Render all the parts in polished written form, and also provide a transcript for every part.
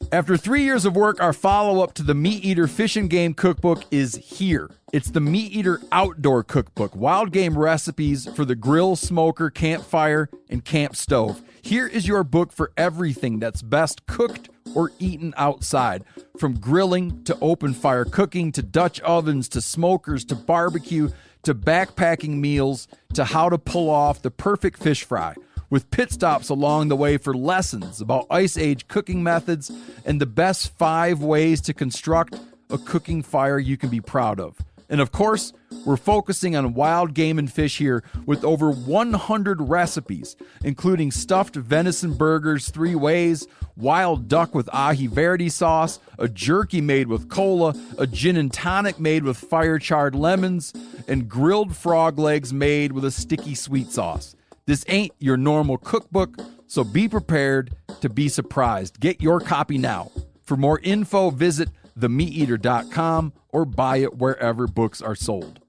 After 3 years of work, our follow-up to the Meat Eater Fish and Game Cookbook is here. It's the Meat Eater Outdoor Cookbook, wild game recipes for the grill, smoker, campfire, and camp stove. Here is your book for everything that's best cooked or eaten outside. From grilling to open fire cooking to Dutch ovens to smokers to barbecue to backpacking meals to how to pull off the perfect fish fry, with pit stops along the way for lessons about Ice Age cooking methods and the best 5 ways to construct a cooking fire you can be proud of. And of course, we're focusing on wild game and fish here with over 100 recipes, including stuffed venison burgers 3 ways, wild duck with ahi verde sauce, a jerky made with cola, a gin and tonic made with fire-charred lemons, and grilled frog legs made with a sticky sweet sauce. This ain't your normal cookbook, so be prepared to be surprised. Get your copy now. For more info, visit themeateater.com or buy it wherever books are sold.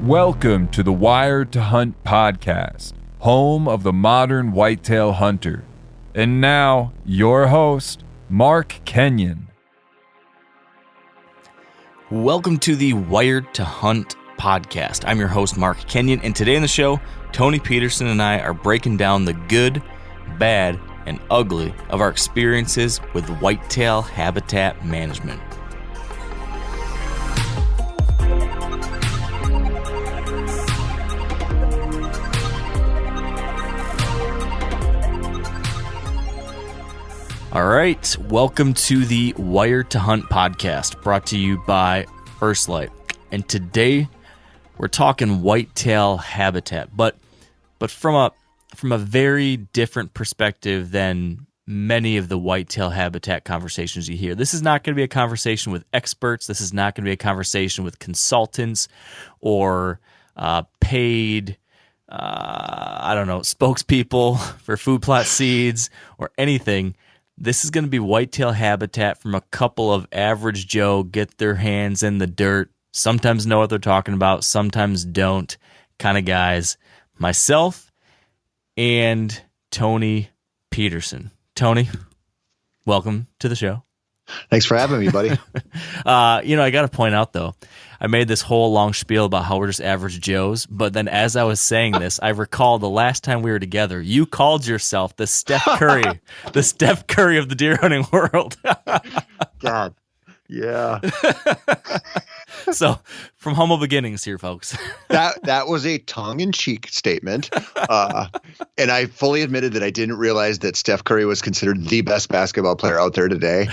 Welcome to the Wired to Hunt podcast, home of the modern whitetail hunter. And now, your host, Mark Kenyon. Welcome to the Wired to Hunt podcast. I'm your host, Mark Kenyon, and today on the show, Tony Peterson and I are breaking down the good, bad, and ugly of our experiences with whitetail habitat management. All right, welcome to the Wired to Hunt podcast, brought to you by First Light. And today we're talking whitetail habitat, but from a very different perspective than many of the whitetail habitat conversations you hear. This is not going to be a conversation with experts. This is not going to be a conversation with consultants or paid, spokespeople for food plot seeds or anything. This is going to be whitetail habitat from a couple of average Joe, get their hands in the dirt, sometimes know what they're talking about, sometimes don't, kind of guys. Myself and Tony Peterson. Tony, welcome to the show. Thanks for having me, buddy. I got to point out, though, I made this whole long spiel about how we're just average Joes, but then as I was saying this, I recall the last time we were together, you called yourself the Steph Curry, the Steph Curry of the deer hunting world. God, yeah. So, from humble beginnings here, folks. That was a tongue-in-cheek statement, and I fully admitted that I didn't realize that Steph Curry was considered the best basketball player out there today.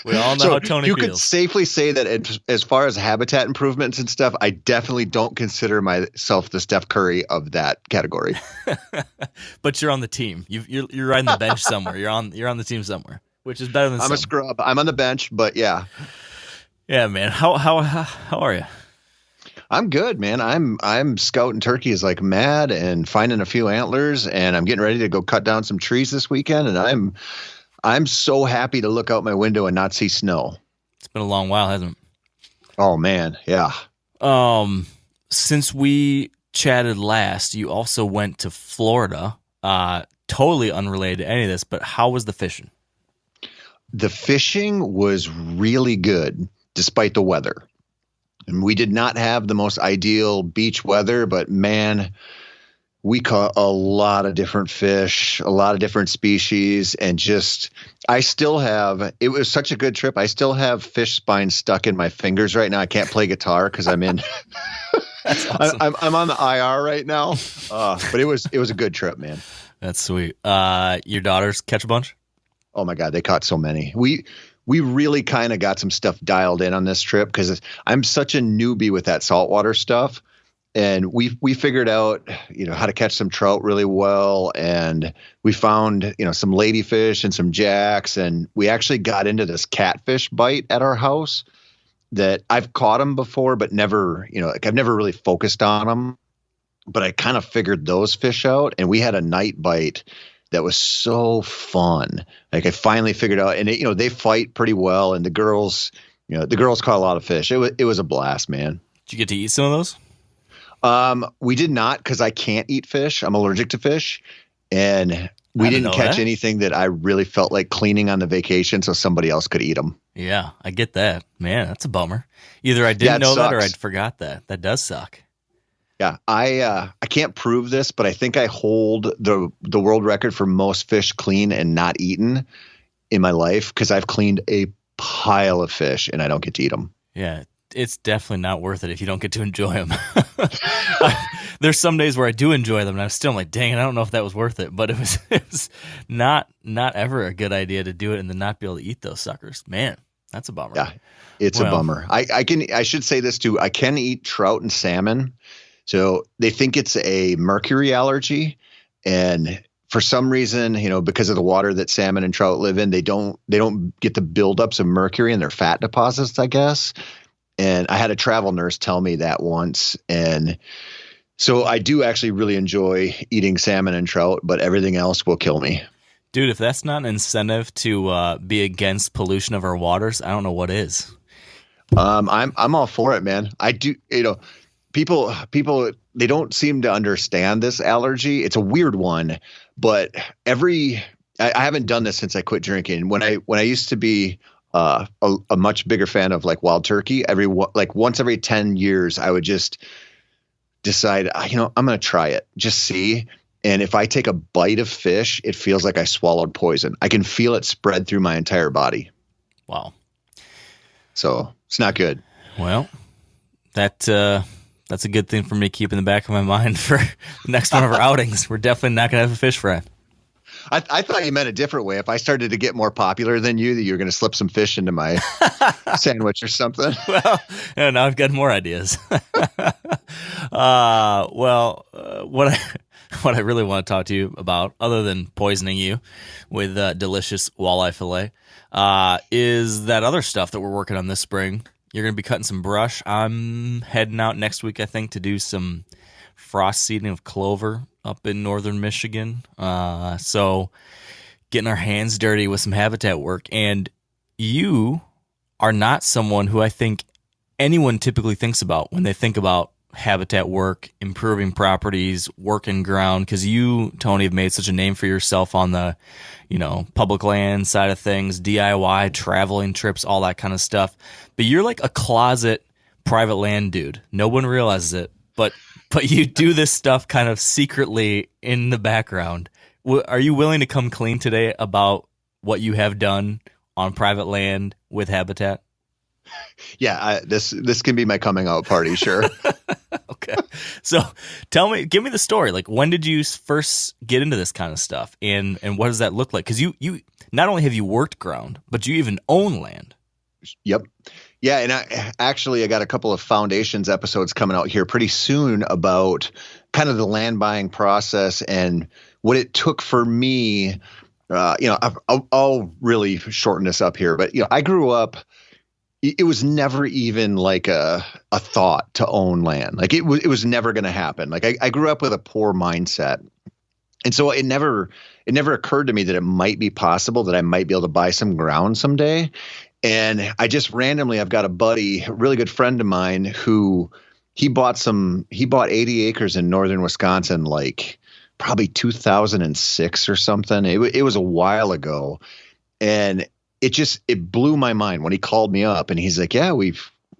We all know how Tony you feels. could safely say that as far as habitat improvements and stuff, I definitely don't consider myself the Steph Curry of that category. But you're on the team. You're riding the bench somewhere. You're on the team somewhere, which is better than I'm a scrub. I'm on the bench, but yeah. Yeah, man. How are you? I'm good, man. I'm scouting turkeys like mad and finding a few antlers, and I'm getting ready to go cut down some trees this weekend. And I'm so happy to look out my window and not see snow. It's been a long while, hasn't it? Oh man, yeah. Since we chatted last, you also went to Florida. Totally unrelated to any of this, but how was the fishing? The fishing was really good, despite the weather. And we did not have the most ideal beach weather, but man, we caught a lot of different fish, a lot of different species, and it was such a good trip. I still have fish spines stuck in my fingers right now. I can't play guitar because I'm in. That's awesome. I'm on the IR right now, but it was a good trip, man. That's sweet. Your daughters catch a bunch? Oh my God, they caught so many. We really kind of got some stuff dialed in on this trip because I'm such a newbie with that saltwater stuff. And we figured out, how to catch some trout really well. And we found, some ladyfish and some jacks. And we actually got into this catfish bite at our house that I've caught them before, but never, I've never really focused on them. But I kind of figured those fish out. And we had a night bite that was so fun. Like I finally figured out, and they fight pretty well. And the girls caught a lot of fish. It was a blast, man. Did you get to eat some of those? We did not, because I can't eat fish. I'm allergic to fish. And We didn't catch anything that I really felt like cleaning on the vacation so somebody else could eat them. Yeah, I get that. Man, that's a bummer. Either I didn't know that or I forgot that. That does suck. Yeah, I can't prove this, but I think I hold the world record for most fish clean and not eaten in my life because I've cleaned a pile of fish and I don't get to eat them. Yeah, it's definitely not worth it if you don't get to enjoy them. There's some days where I do enjoy them, and I'm still like, dang it, I don't know if that was worth it. But it was not ever a good idea to do it and then not be able to eat those suckers. Man, that's a bummer. Yeah, it's a bummer. I should say this too. I can eat trout and salmon. So they think it's a mercury allergy, and for some reason, because of the water that salmon and trout live in, they don't get the buildups of mercury in their fat deposits, I guess. And I had a travel nurse tell me that once. And so I do actually really enjoy eating salmon and trout, but everything else will kill me. Dude, if that's not an incentive to be against pollution of our waters, I don't know what is. I'm all for it, man. I do, people, they don't seem to understand this allergy. It's a weird one, but I haven't done this since I quit drinking. When I used to be a much bigger fan of like wild turkey, once every 10 years, I would just decide, I'm going to try it, just see. And if I take a bite of fish, it feels like I swallowed poison. I can feel it spread through my entire body. Wow. So it's not good. Well, that's a good thing for me to keep in the back of my mind for the next one of our outings. We're definitely not going to have a fish fry. I thought you meant a different way. If I started to get more popular than you, that you were going to slip some fish into my sandwich or something. Well, now I've got more ideas. What I really want to talk to you about, other than poisoning you with delicious walleye fillet, is that other stuff that we're working on this spring. You're going to be cutting some brush. I'm heading out next week, I think, to do some frost seeding of clover up in northern Michigan. So getting our hands dirty with some habitat work. And you are not someone who I think anyone typically thinks about when they think about habitat work, improving properties, working ground, because you, Tony, have made such a name for yourself on the, public land side of things, DIY, traveling trips, all that kind of stuff. But you're like a closet private land dude. No one realizes it, but you do this stuff kind of secretly in the background. Are you willing to come clean today about what you have done on private land with habitat? Yeah, this can be my coming out party, sure. Okay. So give me the story. Like, when did you first get into this kind of stuff, and what does that look like? Because you not only have you worked ground, but you even own land. Yep. Yeah, and I got a couple of Foundations episodes coming out here pretty soon about kind of the land buying process and what it took for me. I'll really shorten this up here, but I grew up. It was never even like a thought to own land. Like it was never going to happen. Like I grew up with a poor mindset. And so it never occurred to me that it might be possible that I might be able to buy some ground someday. And I just randomly, I've got a buddy, a really good friend of mine who he bought 80 acres in northern Wisconsin, like probably 2006 or something. It was a while ago. And it blew my mind when he called me up and he's like, yeah, we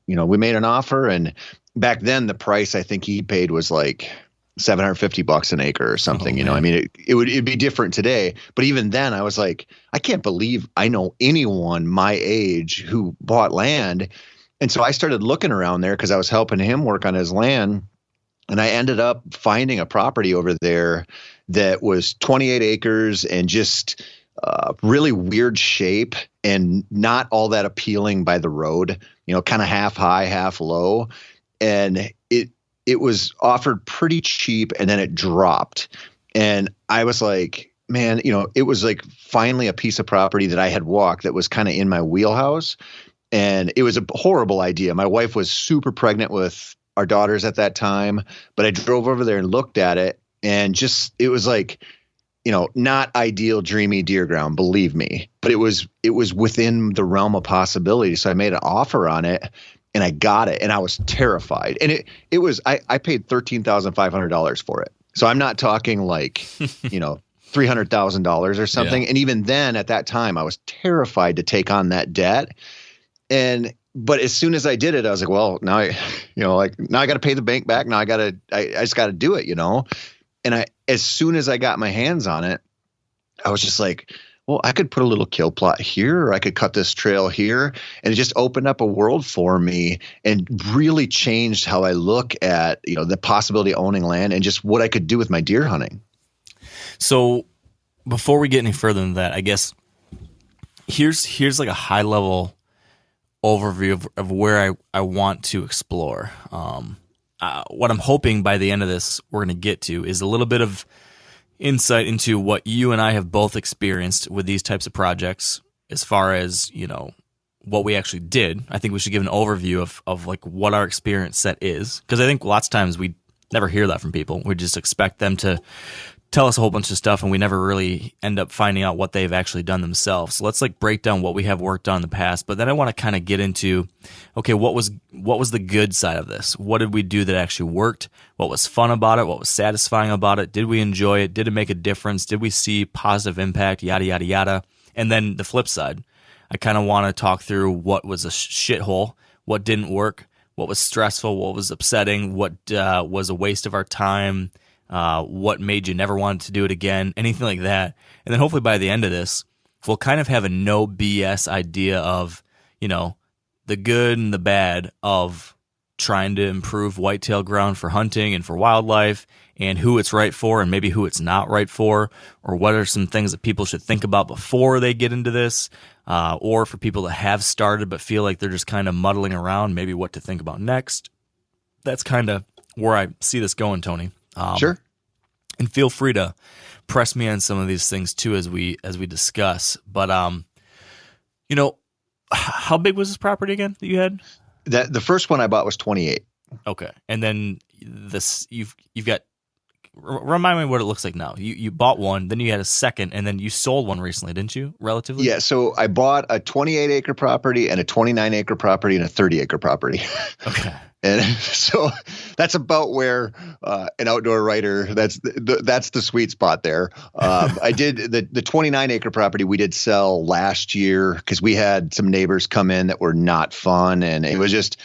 made an offer. And back then the price I think he paid was like $750 an acre or something. I mean, it'd be different today, but even then I was like, I can't believe I know anyone my age who bought land. And so I started looking around there because I was helping him work on his land. And I ended up finding a property over there that was 28 acres and just really weird shape and not all that appealing by the road, kind of half high, half low. And it was offered pretty cheap and then it dropped. And I was like, man, it was like finally a piece of property that I had walked that was kind of in my wheelhouse. And it was a horrible idea. My wife was super pregnant with our daughters at that time, but I drove over there and looked at it and it was like, not ideal, dreamy deer ground, believe me, but it was within the realm of possibility. So I made an offer on it and I got it and I was terrified. And I paid $13,500 for it. So I'm not talking like, $300,000 or something. Yeah. And even then at that time, I was terrified to take on that debt. But as soon as I did it, I was like, well, now I got to pay the bank back. Now I just got to do it, And as soon as I got my hands on it, I was just like, well, I could put a little kill plot here, or I could cut this trail here. And it just opened up a world for me and really changed how I look at, the possibility of owning land and just what I could do with my deer hunting. So before we get any further than that, I guess here's like a high level overview of where I want to explore. What I'm hoping by the end of this we're going to get to is a little bit of insight into what you and I have both experienced with these types of projects as far as, what we actually did. I think we should give an overview of like what our experience set is, because I think lots of times we never hear that from people. We just expect them to tell us a whole bunch of stuff and we never really end up finding out what they've actually done themselves. So let's like break down what we have worked on in the past, but then I want to kind of get into, okay, what was the good side of this? What did we do that actually worked? What was fun about it? What was satisfying about it? Did we enjoy it? Did it make a difference? Did we see positive impact? Yada, yada, yada. And then the flip side, I kind of want to talk through what was a shithole, what didn't work, what was stressful, what was upsetting, what was a waste of our time, what made you never want to do it again, anything like that. And then hopefully by the end of this, we'll kind of have a no BS idea of, the good and the bad of trying to improve whitetail ground for hunting and for wildlife, and who it's right for and maybe who it's not right for, or what are some things that people should think about before they get into this, or for people that have started but feel like they're just kind of muddling around, maybe what to think about next. That's kind of where I see this going, Tony. Sure. And feel free to press me on some of these things too as we discuss. But how big was this property again that you had? The first one I bought was 28. Okay, and then this you've got. Remind me what it looks like now. You bought one, then you had a second, and then you sold one recently, didn't you? Relatively. Yeah. So I bought a 28-acre property and a 29-acre property and a 30-acre property. Okay. And so that's about where an outdoor writer, that's the sweet spot there. I did the 29-acre property we did sell last year because we had some neighbors come in that were not fun. And it was just,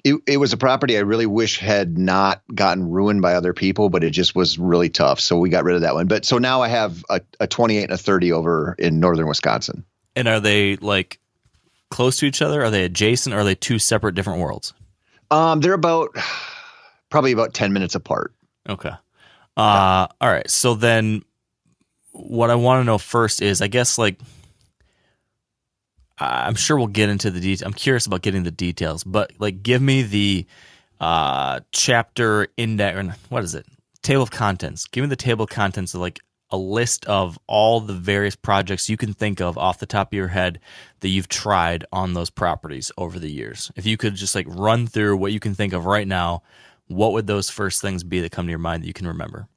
it was a property I really wish had not gotten ruined by other people, but it just was really tough. So we got rid of that one. But so now I have a 28 and a 30 over in northern Wisconsin. And are they like close to each other? Are they adjacent? Or are they two separate different worlds? They're probably about 10 minutes apart. Okay. All right. So then what I want to know first is, I guess, like, I'm sure we'll get into the details. I'm curious about getting the details, but like, give me the chapter index, or what is it? Table of contents. Give me the table of contents of like a list of all the various projects you can think of off the top of your head that you've tried on those properties over the years. If you could just like run through what you can think of right now, what would those first things be that come to your mind that you can remember?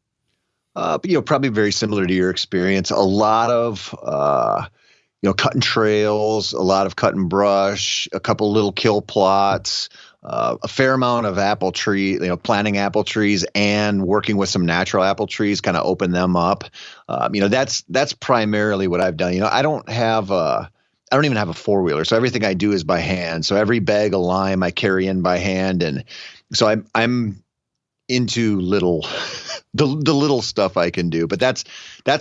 Probably very similar to your experience. A lot of, cutting trails, a lot of cutting brush, a couple little kill plots, a fair amount of apple tree, planting apple trees and working with some natural apple trees, kind of open them up. That's primarily what I've done. I don't even have a four-wheeler. So everything I do is by hand. So every bag of lime I carry in by hand. And so I'm into the little stuff I can do, but that's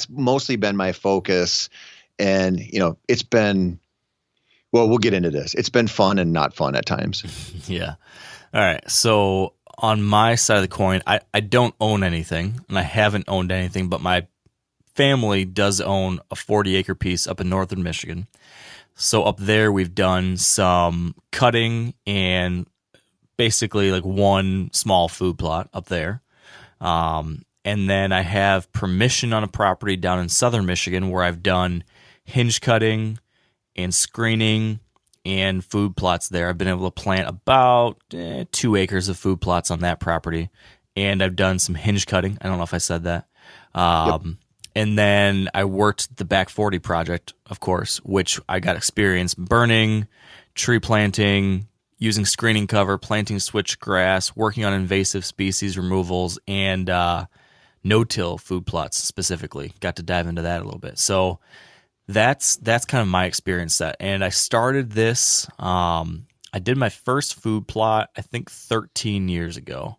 mostly been my focus. And, it's been, well, we'll get into this. It's been fun and not fun at times. Yeah. All right. So on my side of the coin, I don't own anything, and I haven't owned anything, but my family does own a 40-acre piece up in northern Michigan. So up there, we've done some cutting and basically like one small food plot up there. And then I have permission on a property down in southern Michigan where I've done hinge cutting and screening and food plots there. I've been able to plant about 2 acres of food plots on that property. And I've done some hinge cutting. I don't know if I said that. Yep. And then I worked the Back 40 project, of course, which I got experience burning, tree planting, using screening cover, planting switchgrass, working on invasive species removals, and no-till food plots specifically. Got to dive into that a little bit. So that's kind of my experience set. And I started this, I did my first food plot, I think 13 years ago.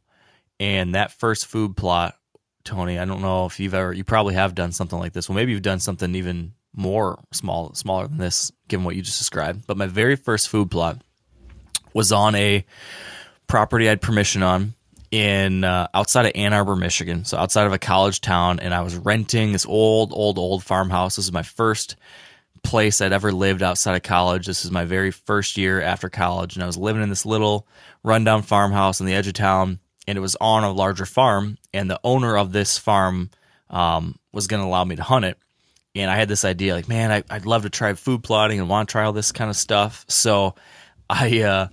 And that first food plot, Tony, I don't know if you probably have done something like this. Well, maybe you've done something even more smaller than this, given what you just described. But my very first food plot was on a property I had permission on in outside of Ann Arbor, Michigan, so outside of a college town, and I was renting this old farmhouse. This is my first place I'd ever lived outside of college. This is my very first year after college, and I was living in this little rundown farmhouse on the edge of town, and it was on a larger farm, and the owner of this farm was going to allow me to hunt it. And I had this idea, like, man, I'd love to try food plotting and want to try all this kind of stuff. So I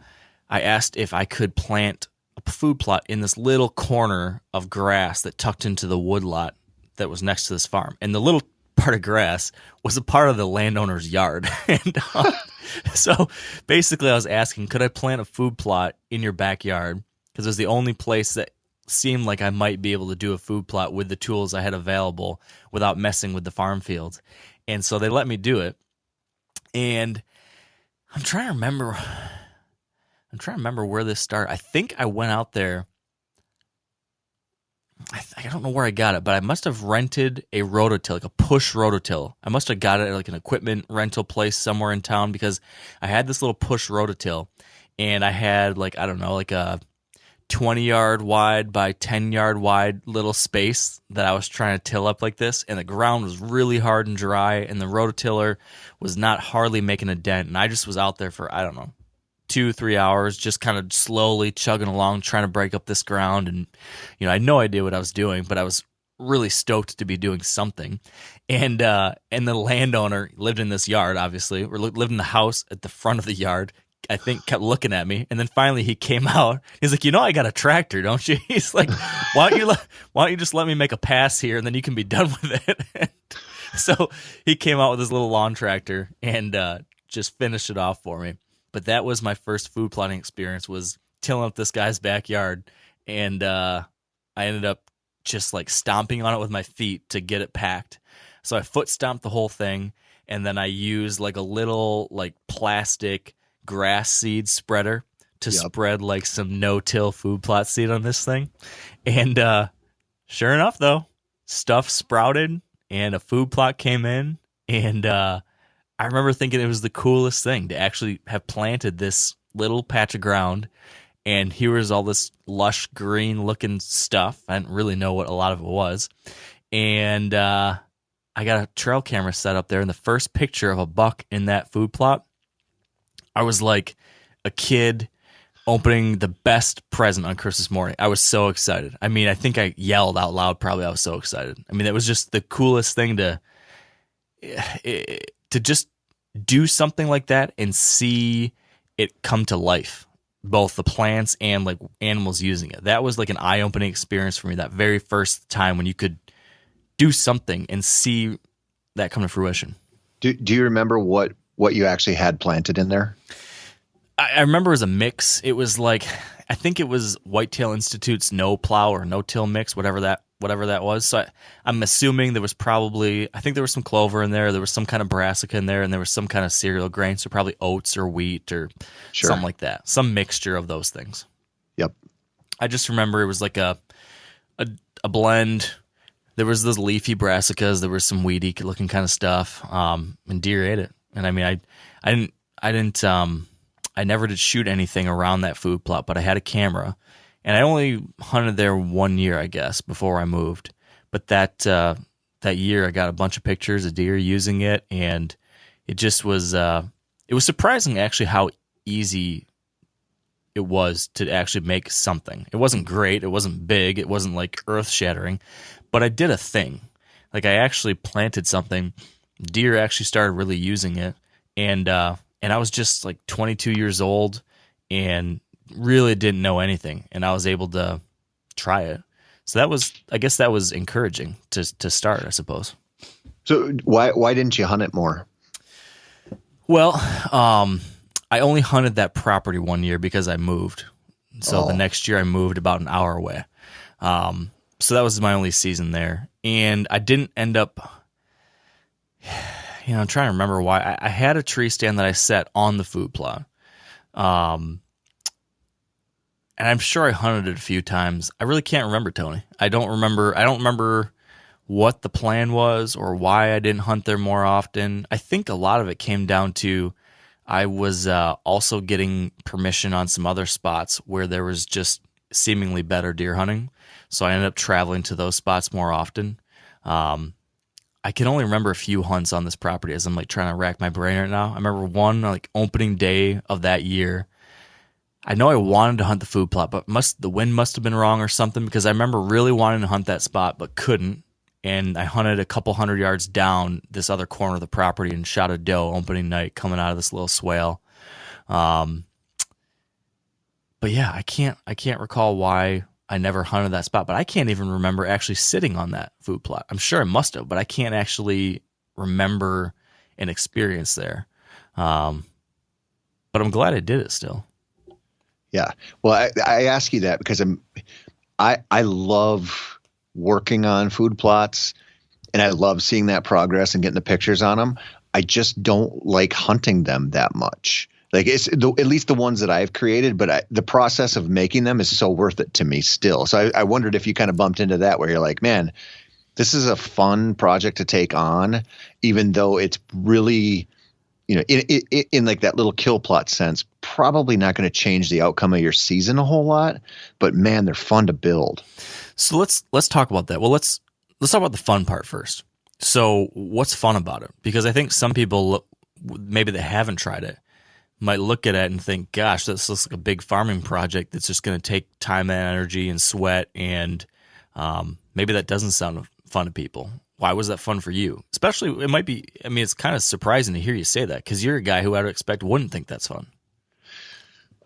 asked if I could plant a food plot in this little corner of grass that tucked into the woodlot that was next to this farm. And the little part of grass was a part of the landowner's yard. And so basically I was asking, could I plant a food plot in your backyard? Because it was the only place that seemed like I might be able to do a food plot with the tools I had available without messing with the farm fields. And so they let me do it. And I'm trying to remember where this started. I think I went out there. I don't know where I got it, but I must have rented a rototill, like a push rototill. I must have got it at like an equipment rental place somewhere in town, because I had this little push rototill, and I had like a 20-yard wide by 10-yard wide little space that I was trying to till up like this, and the ground was really hard and dry, and the rototiller was not hardly making a dent, and I just was out there for, 2-3 hours, just kind of slowly chugging along, trying to break up this ground. And, I had no idea what I was doing, but I was really stoked to be doing something. And the landowner lived in this yard, obviously, or lived in the house at the front of the yard, I think, kept looking at me. And then finally he came out. He's like, I got a tractor, don't you? He's like, why don't you just let me make a pass here, and then you can be done with it. And so he came out with his little lawn tractor and just finished it off for me. But that was my first food plotting experience, was tilling up this guy's backyard. And I ended up just like stomping on it with my feet to get it packed. So I foot stomped the whole thing. And then I used like a little like plastic grass seed spreader to spread like some no-till food plot seed on this thing. And sure enough, though, stuff sprouted and a food plot came in. And I remember thinking it was the coolest thing to actually have planted this little patch of ground, and here was all this lush green looking stuff. I didn't really know what a lot of it was. And I got a trail camera set up there, and the first picture of a buck in that food plot, I was like a kid opening the best present on Christmas morning. I was so excited. I mean, I think I yelled out loud, probably. I was so excited. I mean, it was just the coolest thing to just do something like that and see it come to life, both the plants and like animals using it. That was like an eye-opening experience for me, that very first time when you could do something and see that come to fruition. Do you remember what you actually had planted in there? I remember it was a mix. It was like, I think it was Whitetail Institute's no plow or no till mix, whatever that was. So I'm assuming there was probably, I think there was some clover in there was some kind of brassica in there, and there was some kind of cereal grain, so probably oats or wheat or something like that, some mixture of those things. Yep. I just remember it was like a blend. There was those leafy brassicas, there was some weedy looking kind of stuff, and deer ate it. And I mean, I never did shoot anything around that food plot, but I had a camera. And I only hunted there 1 year, I guess, before I moved. But that year, I got a bunch of pictures of deer using it, and it just was. It was surprising, actually, how easy it was to actually make something. It wasn't great, it wasn't big, it wasn't like earth shattering, but I did a thing. Like, I actually planted something. Deer actually started really using it, and I was just like 22 years old, and really didn't know anything, and I was able to try it. So I guess that was encouraging to start, I suppose. So why didn't you hunt it more? Well, I only hunted that property 1 year because I moved. So the next year I moved about an hour away. So that was my only season there. And I didn't end up, I'm trying to remember why. I had a tree stand that I set on the food plot. And I'm sure I hunted it a few times. I really can't remember, Tony. I don't remember what the plan was or why I didn't hunt there more often. I think a lot of it came down to I was also getting permission on some other spots where there was just seemingly better deer hunting. So I ended up traveling to those spots more often. I can only remember a few hunts on this property as I'm like trying to rack my brain right now. I remember one like opening day of that year. I know I wanted to hunt the food plot, but the wind must have been wrong or something, because I remember really wanting to hunt that spot but couldn't. And I hunted a couple 100 yards down this other corner of the property and shot a doe opening night coming out of this little swale. But yeah, I can't recall why I never hunted that spot, but I can't even remember actually sitting on that food plot. I'm sure I must have, but I can't actually remember an experience there. But I'm glad I did it still. Yeah. Well, I ask you that because I love working on food plots, and I love seeing that progress and getting the pictures on them. I just don't like hunting them that much. Like it's at least the ones that I've created, but the process of making them is so worth it to me still. So I wondered if you kind of bumped into that where you're like, man, this is a fun project to take on, even though it's really, in like that little kill plot sense, probably not going to change the outcome of your season a whole lot, but man, they're fun to build. So let's talk about that. Well, let's talk about the fun part first. So what's fun about it? Because I think some people, maybe they haven't tried it, might look at it and think, gosh, this looks like a big farming project that's just going to take time and energy and sweat, and maybe that doesn't sound fun to people. Why was that fun for you? Especially, it might be, it's kind of surprising to hear you say that, because you're a guy who I would expect wouldn't think that's fun.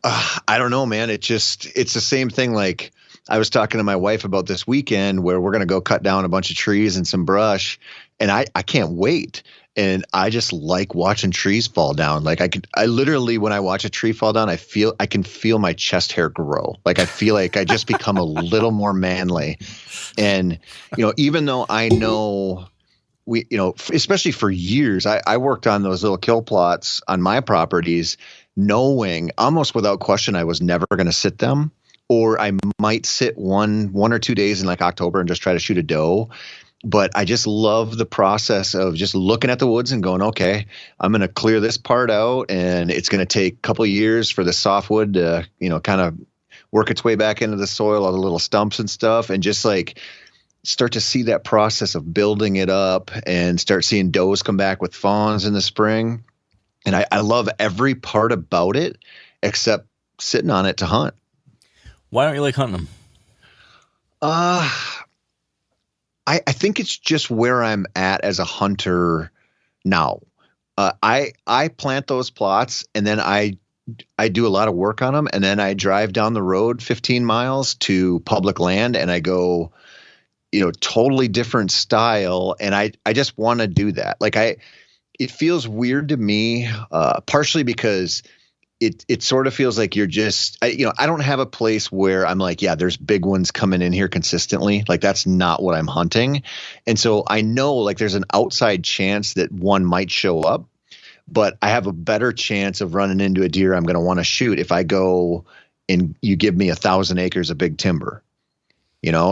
I don't know, man. It's the same thing. Like I was talking to my wife about this weekend where we're going to go cut down a bunch of trees and some brush, and I can't wait. And I just like watching trees fall down. Like I literally, when I watch a tree fall down, I can feel my chest hair grow. Like I feel like I just become a little more manly. And, even though I know especially for years, I worked on those little kill plots on my properties, knowing almost without question, I was never going to sit them, or I might sit one or 2 days in like October and just try to shoot a doe. But I just love the process of just looking at the woods and going, okay, I'm going to clear this part out, and it's going to take a couple of years for the softwood to, kind of work its way back into the soil, all the little stumps and stuff, and just like start to see that process of building it up and start seeing does come back with fawns in the spring. And I love every part about it except sitting on it to hunt. Why don't you like hunting them? I think it's just where I'm at as a hunter now. I plant those plots, and then I do a lot of work on them, and then I drive down the road 15 miles to public land, and I go, totally different style, and I just want to do that. Like it feels weird to me, partially because it sort of feels like you're just, I don't have a place where I'm like, yeah, there's big ones coming in here consistently. Like that's not what I'm hunting. And so I know like there's an outside chance that one might show up, but I have a better chance of running into a deer I'm going to want to shoot if I go and you give me 1,000 acres of big timber.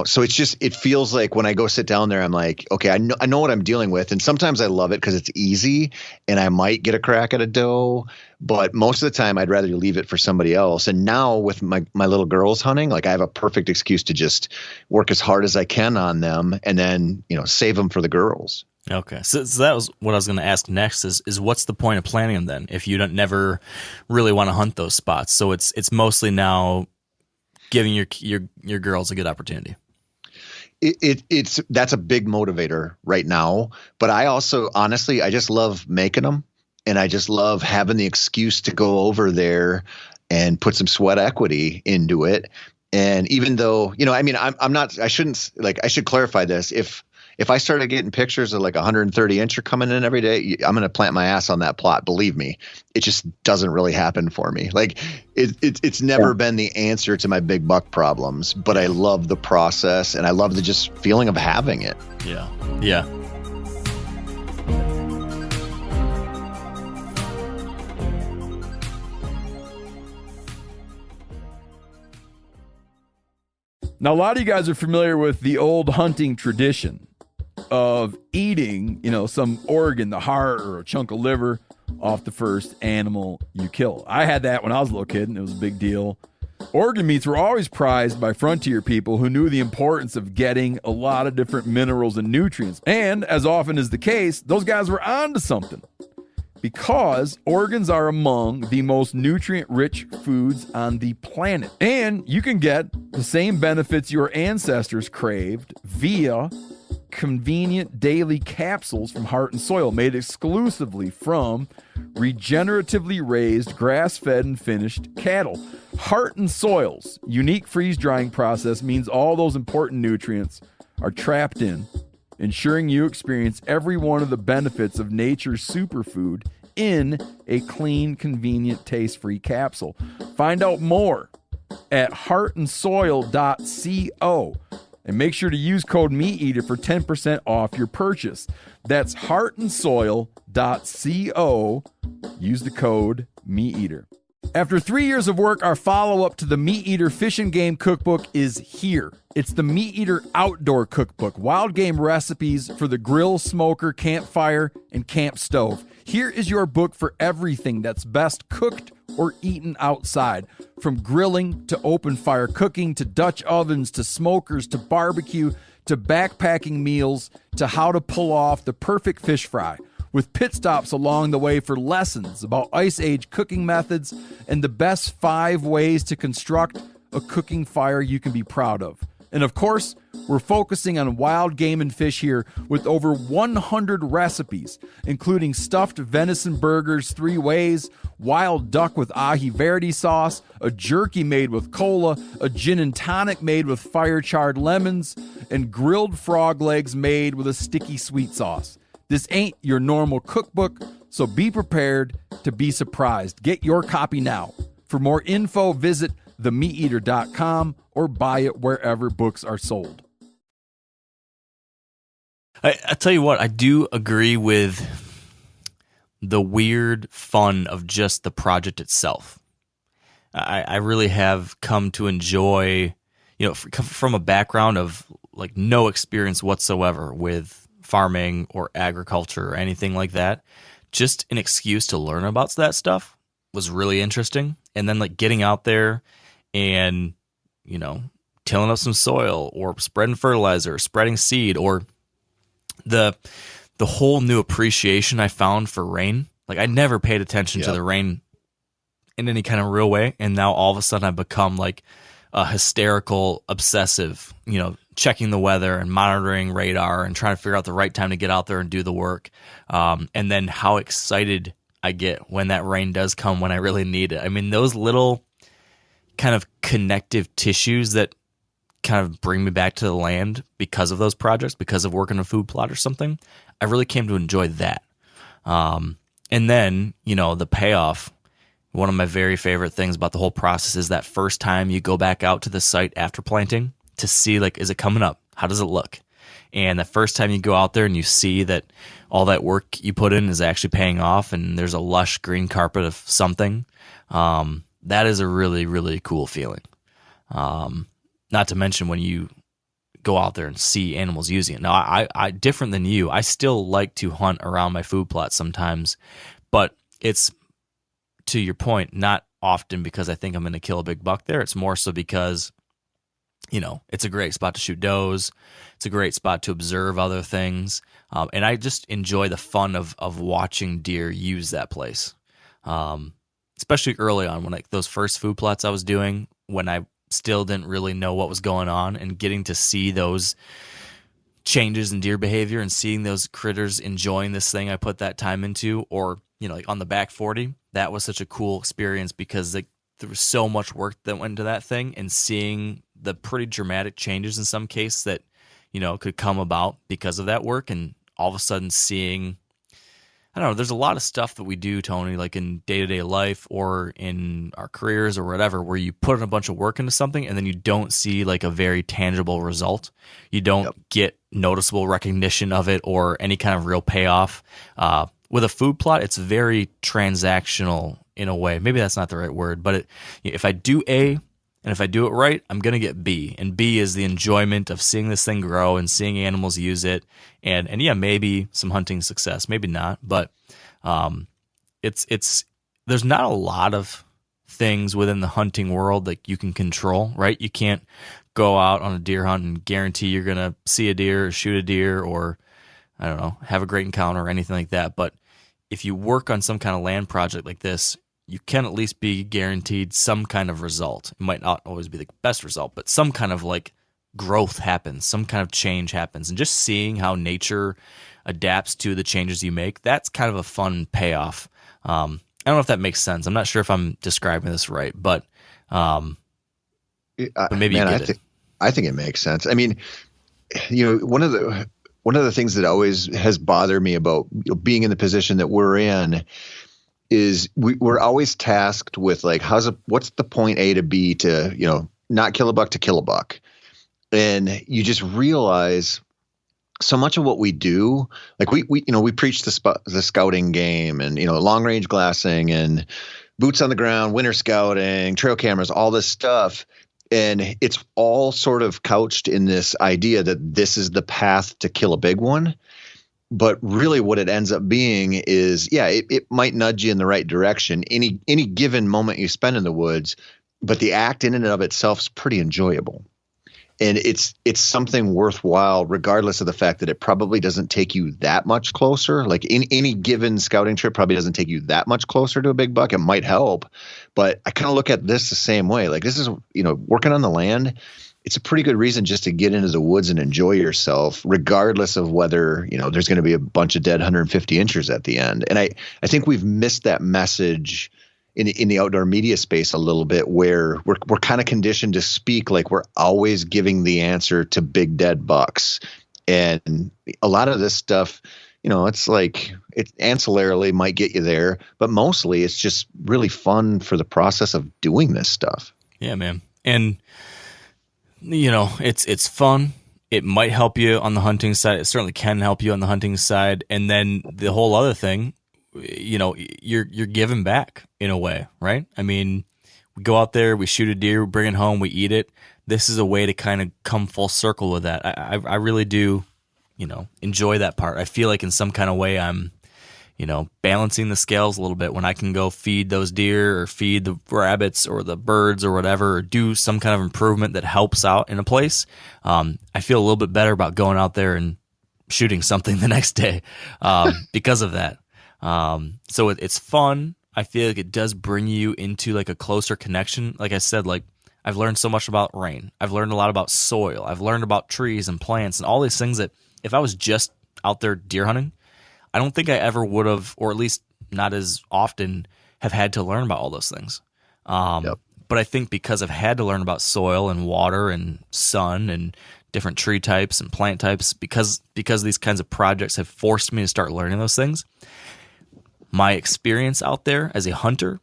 So it feels like when I go sit down there, I'm like, okay, I know what I'm dealing with. And sometimes I love it because it's easy and I might get a crack at a doe, but most of the time I'd rather leave it for somebody else. And now with my little girls hunting, like I have a perfect excuse to just work as hard as I can on them and then, save them for the girls. Okay. So that was what I was going to ask next is what's the point of planning them then if you don't never really want to hunt those spots? So it's mostly now giving your girls a good opportunity. That's a big motivator right now. But I also, honestly, I just love making them, and I just love having the excuse to go over there and put some sweat equity into it. And even though, I'm not, I should clarify this. If if I started getting pictures of like 130 incher coming in every day, I'm going to plant my ass on that plot. Believe me, it just doesn't really happen for me. Like it's never been the answer to my big buck problems, but I love the process and I love the just feeling of having it. Yeah. Yeah. Now, a lot of you guys are familiar with the old hunting tradition of eating, some organ, the heart or a chunk of liver off the first animal you kill. I had that when I was a little kid, and it was a big deal. Organ meats were always prized by frontier people who knew the importance of getting a lot of different minerals and nutrients. And as often is the case, those guys were onto something, because organs are among the most nutrient-rich foods on the planet. And you can get the same benefits your ancestors craved via convenient daily capsules from Heart and Soil, made exclusively from regeneratively raised, grass-fed, and finished cattle. Heart and Soil's unique freeze-drying process means all those important nutrients are trapped in, ensuring you experience every one of the benefits of nature's superfood in a clean, convenient, taste-free capsule. Find out more at heartandsoil.co and make sure to use code MeatEater for 10% off your purchase. That's heartandsoil.co. Use the code MeatEater. After 3 years of work, our follow-up to the Meat Eater Fish and Game Cookbook is here. It's the Meat Eater Outdoor Cookbook, wild game recipes for the grill, smoker, campfire, and camp stove. Here is your book for everything that's best cooked or eaten outside, from grilling to open fire cooking to Dutch ovens to smokers to barbecue to backpacking meals to how to pull off the perfect fish fry, with pit stops along the way for lessons about Ice Age cooking methods and the best 5 ways to construct a cooking fire you can be proud of. And of course, we're focusing on wild game and fish here with over 100 recipes, including stuffed venison burgers 3 ways, wild duck with ahi verde sauce, a jerky made with cola, a gin and tonic made with fire-charred lemons, and grilled frog legs made with a sticky sweet sauce. This ain't your normal cookbook, so be prepared to be surprised. Get your copy now. For more info, visit themeateater.com or buy it wherever books are sold. I tell you what, I do agree with the weird fun of just the project itself. I really have come to enjoy, from a background of like no experience whatsoever with farming or agriculture or anything like that. Just an excuse to learn about that stuff was really interesting. And then like getting out there and, tilling up some soil or spreading fertilizer, spreading seed, or the whole new appreciation I found for rain. Like I never paid attention to the rain in any kind of real way. And now all of a sudden I've become like a hysterical obsessive, checking the weather and monitoring radar and trying to figure out the right time to get out there and do the work. And then how excited I get when that rain does come when I really need it. I mean, those little kind of connective tissues that kind of bring me back to the land because of those projects, because of working a food plot or something, I really came to enjoy that. And then, the payoff, one of my very favorite things about the whole process is that first time you go back out to the site after planting to see, like, is it coming up? How does it look? And the first time you go out there and you see that all that work you put in is actually paying off and there's a lush green carpet of something, that is a really, really cool feeling. Not to mention when you go out there and see animals using it. Now, I different than you, I still like to hunt around my food plot sometimes, but it's, to your point, not often because I think I'm going to kill a big buck there. It's more so because, it's a great spot to shoot does. It's a great spot to observe other things. And I just enjoy the fun of watching deer use that place. Especially early on when those first food plots I was doing, when I still didn't really know what was going on, and getting to see those changes in deer behavior and seeing those critters enjoying this thing I put that time into, or, like on the back 40, that was such a cool experience because there was so much work that went into that thing, and seeing the pretty dramatic changes in some cases that, could come about because of that work. And all of a sudden seeing, I don't know, there's a lot of stuff that we do, Tony, like in day-to-day life or in our careers or whatever, where you put in a bunch of work into something and then you don't see like a very tangible result. You don't get noticeable recognition of it or any kind of real payoff. With a food plot, it's very transactional in a way. Maybe that's not the right word, but if I do A and if I do it right, I'm going to get B. And B is the enjoyment of seeing this thing grow and seeing animals use it. And yeah, maybe some hunting success, maybe not, but it's there's not a lot of things within the hunting world that you can control, right? You can't go out on a deer hunt and guarantee you're going to see a deer or shoot a deer or, I don't know, have a great encounter or anything like that. But if you work on some kind of land project like this, you can at least be guaranteed some kind of result. It might not always be the best result, but some kind of like growth happens, some kind of change happens. And just seeing how nature adapts to the changes you make, that's kind of a fun payoff. I don't know if that makes sense. I'm not sure if I'm describing this right, but maybe you get it. I think it makes sense. I mean, one of the things that always has bothered me about being in the position that we're in is we're always tasked with like, what's the point A to B to, not kill a buck to kill a buck. And you just realize so much of what we do, like we preach the scouting game and, long range glassing and boots on the ground, winter scouting, trail cameras, all this stuff. And it's all sort of couched in this idea that this is the path to kill a big one. But really what it ends up being is, it might nudge you in the right direction any given moment you spend in the woods, but the act in and of itself is pretty enjoyable. And it's something worthwhile, regardless of the fact that it probably doesn't take you that much closer. Like in any given scouting trip probably doesn't take you that much closer to a big buck. It might help, but I kind of look at this the same way. Like this is, working on the land. It's a pretty good reason just to get into the woods and enjoy yourself, regardless of whether, there's going to be a bunch of dead 150 inchers at the end. And I think we've missed that message in the outdoor media space a little bit, where we're kind of conditioned to speak like we're always giving the answer to big dead bucks. And a lot of this stuff, it's like it ancillarily might get you there, but mostly it's just really fun for the process of doing this stuff. Yeah, man. And it's fun. It might help you on the hunting side. It certainly can help you on the hunting side. And then the whole other thing, you're giving back in a way, right? I mean, we go out there, we shoot a deer, we bring it home, we eat it. This is a way to kind of come full circle with that. I really do, enjoy that part. I feel like in some kind of way I'm, balancing the scales a little bit when I can go feed those deer or feed the rabbits or the birds or whatever, or do some kind of improvement that helps out in a place. I feel a little bit better about going out there and shooting something the next day because of that. So it's fun. I feel like it does bring you into like a closer connection. Like I said, like I've learned so much about rain. I've learned a lot about soil. I've learned about trees and plants and all these things that if I was just out there deer hunting, I don't think I ever would have, or at least not as often, have had to learn about all those things. But I think because I've had to learn about soil and water and sun and different tree types and plant types, because these kinds of projects have forced me to start learning those things, my experience out there as a hunter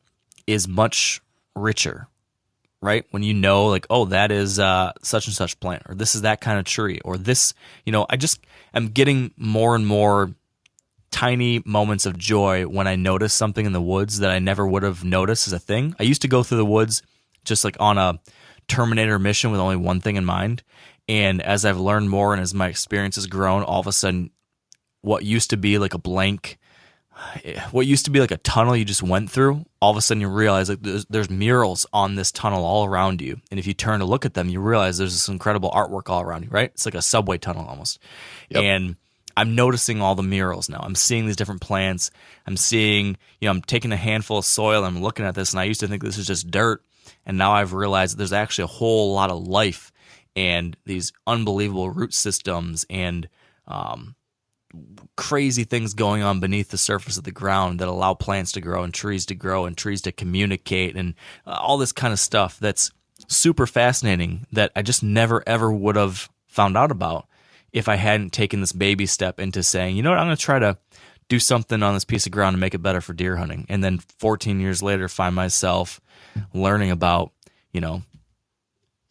is much richer, right? When like, oh, that is such and such plant, or this is that kind of tree, or this, I'm getting more and more tiny moments of joy when I notice something in the woods that I never would have noticed as a thing. I used to go through the woods just like on a Terminator mission with only one thing in mind. And as I've learned more and as my experience has grown, all of a sudden what used to be like a tunnel you just went through, all of a sudden you realize like there's murals on this tunnel all around you. And if you turn to look at them, you realize there's this incredible artwork all around you, right? It's like a subway tunnel almost. Yep. And I'm noticing all the murals now. I'm seeing these different plants. I'm seeing, I'm taking a handful of soil. I'm looking at this, and I used to think this is just dirt. And now I've realized that there's actually a whole lot of life and these unbelievable root systems and crazy things going on beneath the surface of the ground that allow plants to grow and trees to communicate and all this kind of stuff that's super fascinating that I just never ever would have found out about if I hadn't taken this baby step into saying, you know what, I'm going to try to do something on this piece of ground to make it better for deer hunting. And then 14 years later, find myself learning about,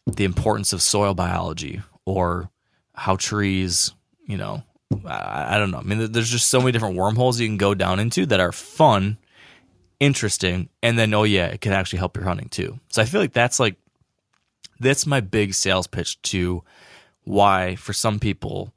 the importance of soil biology or how trees, I don't know. I mean, there's just so many different wormholes you can go down into that are fun, interesting, and then, it can actually help your hunting too. So I feel like that's my big sales pitch to why, for some people,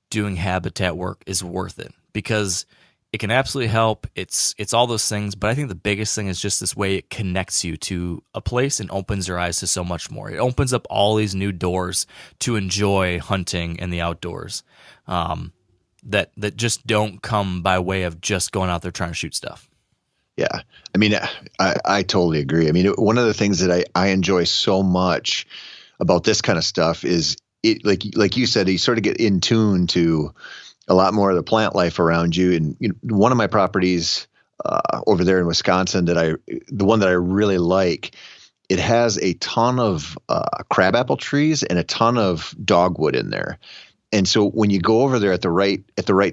doing habitat work is worth it, because it can absolutely help. It's all those things, but I think the biggest thing is just this way it connects you to a place and opens your eyes to so much more. It opens up all these new doors to enjoy hunting and the outdoors that just don't come by way of just going out there trying to shoot stuff. Yeah. I mean, I totally agree. I mean, one of the things that I enjoy so much about this kind of stuff is it, like you said, you sort of get in tune to a lot more of the plant life around you. And one of my properties over there in Wisconsin the one that I really like, it has a ton of crabapple trees and a ton of dogwood in there. And so when you go over there at the right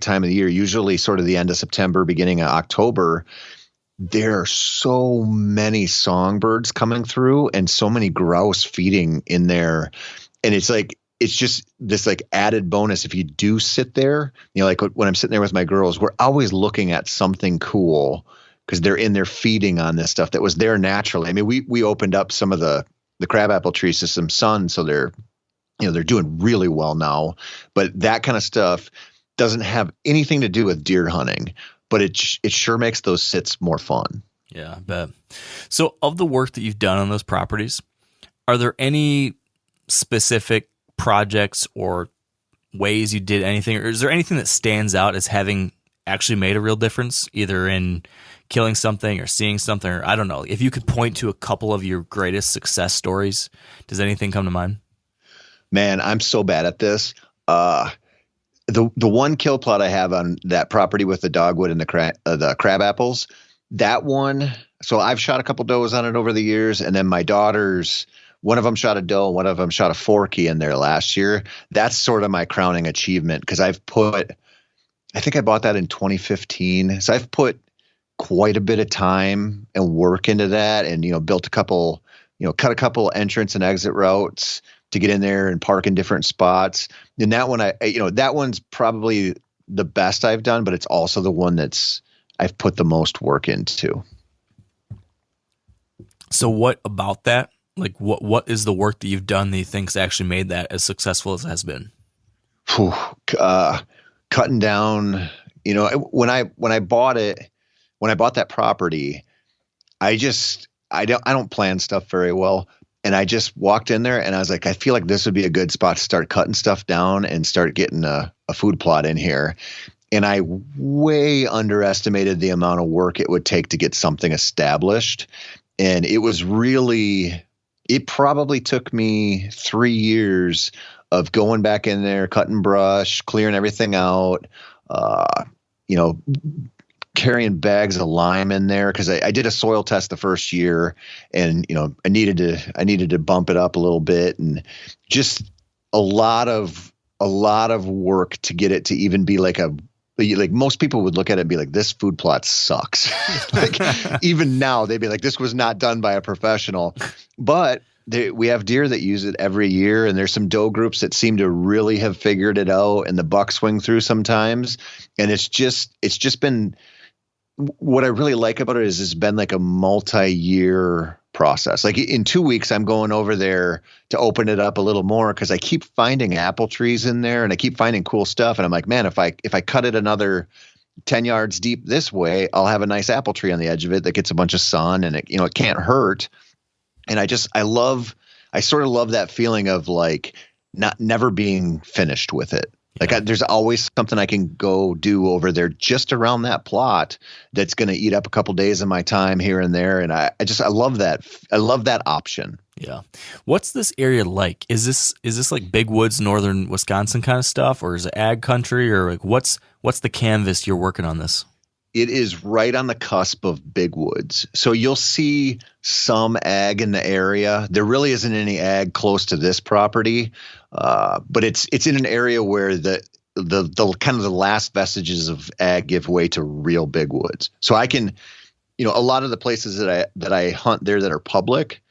time of the year, usually sort of the end of September, beginning of October, there are so many songbirds coming through and so many grouse feeding in there. And it's just this like added bonus. If you do sit there, like when I'm sitting there with my girls, we're always looking at something cool because they're in there feeding on this stuff that was there naturally. I mean, we opened up some of the crabapple trees to some sun, so they're doing really well now. But that kind of stuff doesn't have anything to do with deer hunting, but it sure makes those sits more fun. Yeah, I bet. So of the work that you've done on those properties, are there any specific projects or ways you did anything, or is there anything that stands out as having actually made a real difference, either in killing something or seeing something, or I don't know, if you could point to a couple of your greatest success stories, does anything come to mind? Man, I'm so bad at this. The one kill plot I have on that property with the dogwood and the crab apples, that one, so I've shot a couple does on it over the years, and then my daughters, one of them shot a doe, one of them shot a forky in there last year. That's sort of my crowning achievement, because I think I bought that in 2015. So I've put quite a bit of time and work into that, and, built cut a couple entrance and exit routes to get in there and park in different spots. And that one, that one's probably the best I've done, but it's also the one I've put the most work into. So what about that? Like what is the work that you've done that you think's actually made that as successful as it has been? Cutting down, when I bought that property, I don't plan stuff very well. And I just walked in there and I was like, I feel like this would be a good spot to start cutting stuff down and start getting a food plot in here. And I way underestimated the amount of work it would take to get something established. And it probably took me 3 years of going back in there, cutting brush, clearing everything out, carrying bags of lime in there, because I did a soil test the first year, and I needed to bump it up a little bit, and just a lot of work to get it to even be like most people would look at it and be like, this food plot sucks. Like even now they'd be like, this was not done by a professional. But we have deer that use it every year, and there's some doe groups that seem to really have figured it out, and the bucks swing through sometimes. And it's just been, what I really like about it is it's been like a multi-year process. Like in 2 weeks, I'm going over there to open it up a little more, because I keep finding apple trees in there and I keep finding cool stuff. And I'm like, man, if I cut it another 10 yards deep this way, I'll have a nice apple tree on the edge of it that gets a bunch of sun, and it can't hurt. And I sort of love that feeling of like never being finished with it. Like there's always something I can go do over there just around that plot that's going to eat up a couple days of my time here and there. And I love that. I love that option. Yeah. What's this area like? Is this like big woods, northern Wisconsin kind of stuff, or is it ag country, or like what's the canvas you're working on this? it is right on the cusp of big woods. So you'll see some ag in the area. There really isn't any ag close to this property, but it's in an area where the kind of the last vestiges of ag give way to real big woods. So I can, a lot of the places that I hunt there that are public,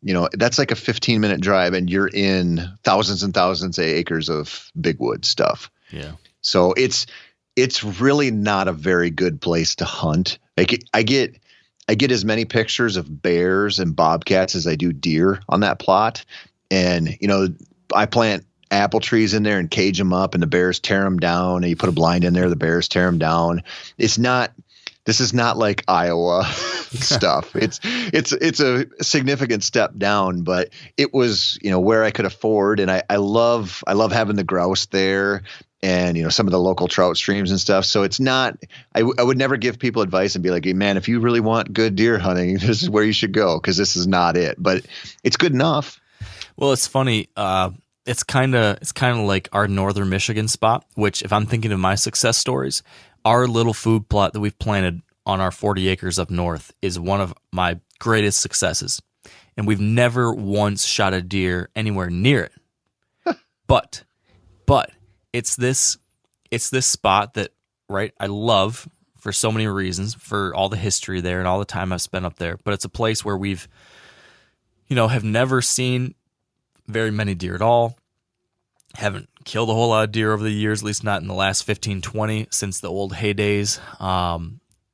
that's like a 15-minute drive, and you're in thousands and thousands of acres of big wood stuff. Yeah. So it's really not a very good place to hunt. Like I get as many pictures of bears and bobcats as I do deer on that plot. And, I plant apple trees in there and cage them up, and the bears tear them down, and you put a blind in there, the bears tear them down. This is not like Iowa stuff. It's a significant step down, but it was, where I could afford. And I love having the grouse there, and, some of the local trout streams and stuff. So it's not, I would never give people advice and be like, hey man, if you really want good deer hunting, this is where you should go. 'Cause this is not it, but it's good enough. Well, it's funny. It's kind of like our northern Michigan spot, which if I'm thinking of my success stories, our little food plot that we've planted on our 40 acres up north is one of my greatest successes. And we've never once shot a deer anywhere near it. But it's this spot that, right, I love for so many reasons, for all the history there and all the time I've spent up there. But it's a place where we've, have never seen very many deer at all. Haven't killed a whole lot of deer over the years, at least not in the last 15, 20, since the old heydays.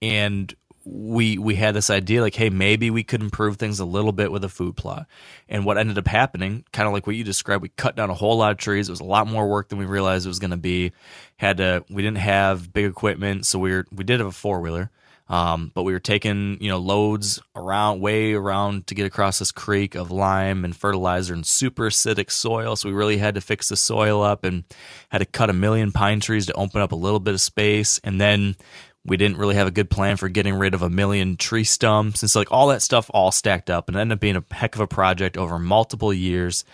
And we had this idea like, hey, maybe we could improve things a little bit with a food plot. And what ended up happening, kind of like what you described, we cut down a whole lot of trees. It was a lot more work than we realized it was going to be. We didn't have big equipment, so we did have a 4-wheeler. But we were taking, loads way around to get across this creek of lime and fertilizer and super acidic soil. So we really had to fix the soil up and had to cut 1 million pine trees to open up a little bit of space. And then we didn't really have a good plan for getting rid of 1 million tree stumps. And so like all that stuff all stacked up and ended up being a heck of a project over multiple years.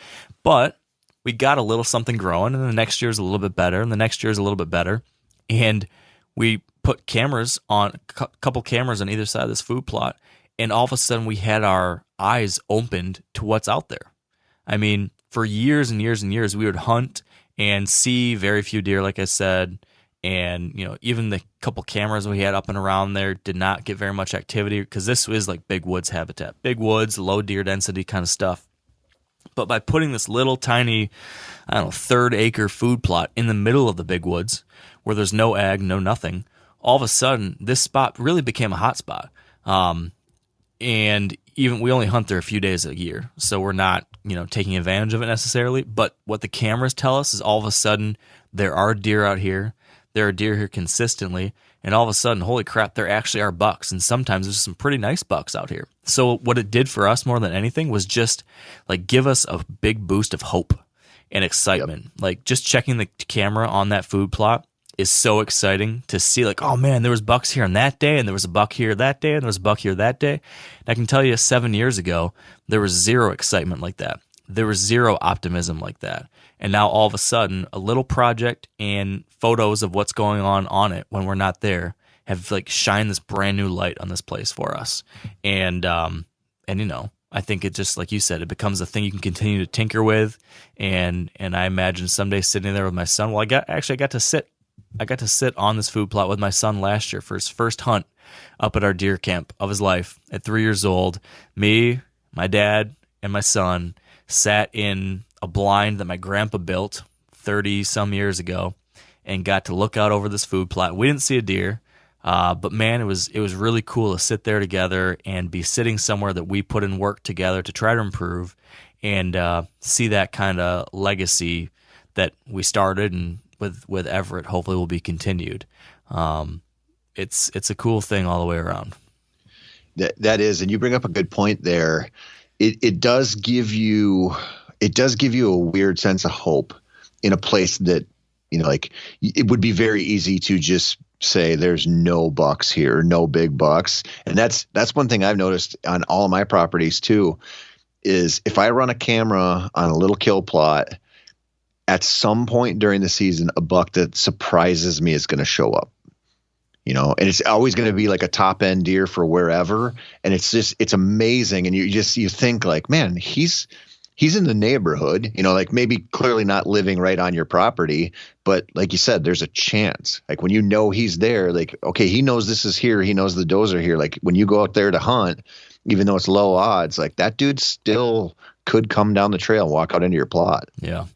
But we got a little something growing, and the next year's a little bit better, and the next year's a little bit better. And we put cameras on, a couple cameras on either side of this food plot, and all of a sudden we had our eyes opened to what's out there. I mean, for years and years and years, we would hunt and see very few deer, like I said, and even the couple cameras we had up and around there did not get very much activity because this is like big woods habitat, big woods, low deer density kind of stuff. But by putting this little tiny, 1/3 acre food plot in the middle of the big woods where there's no ag, no nothing, all of a sudden this spot really became a hot spot. And even we only hunt there a few days a year, so we're not, taking advantage of it necessarily. But what the cameras tell us is all of a sudden there are deer out here. There are deer here consistently, and all of a sudden, holy crap, there actually are bucks, and sometimes there's some pretty nice bucks out here. So what it did for us more than anything was just like give us a big boost of hope and excitement. Yep. Like just checking the camera on that food plot is so exciting to see like, oh man, there was bucks here on that day, and there was a buck here that day, and there was a buck here that day. And I can tell you 7 years ago, there was zero excitement like that. There was zero optimism like that. And now all of a sudden, a little project and photos of what's going on it when we're not there have like shined this brand new light on this place for us. And I think it just, like you said, it becomes a thing you can continue to tinker with. And I imagine someday sitting there with my son. Well, I got to sit on this food plot with my son last year for his first hunt up at our deer camp of his life at 3 years old. Me, my dad, and my son sat in a blind that my grandpa built 30 some years ago and got to look out over this food plot. We didn't see a deer, but man, it was really cool to sit there together and be sitting somewhere that we put in work together to try to improve and see that kind of legacy that we started and with Everett hopefully will be continued. It's a cool thing all the way around. That is, and you bring up a good point there. It does give you a weird sense of hope in a place that, like it would be very easy to just say there's no bucks here, no big bucks. And that's one thing I've noticed on all of my properties too, is if I run a camera on a little kill plot, at some point during the season, a buck that surprises me is going to show up. and it's always going to be like a top end deer for wherever. And it's amazing. And you think like, man, he's in the neighborhood, like maybe clearly not living right on your property, but like you said, there's a chance. Like when he's there, like, okay, he knows this is here. He knows the does are here. Like when you go out there to hunt, even though it's low odds, like that dude still could come down the trail and walk out into your plot. Yeah.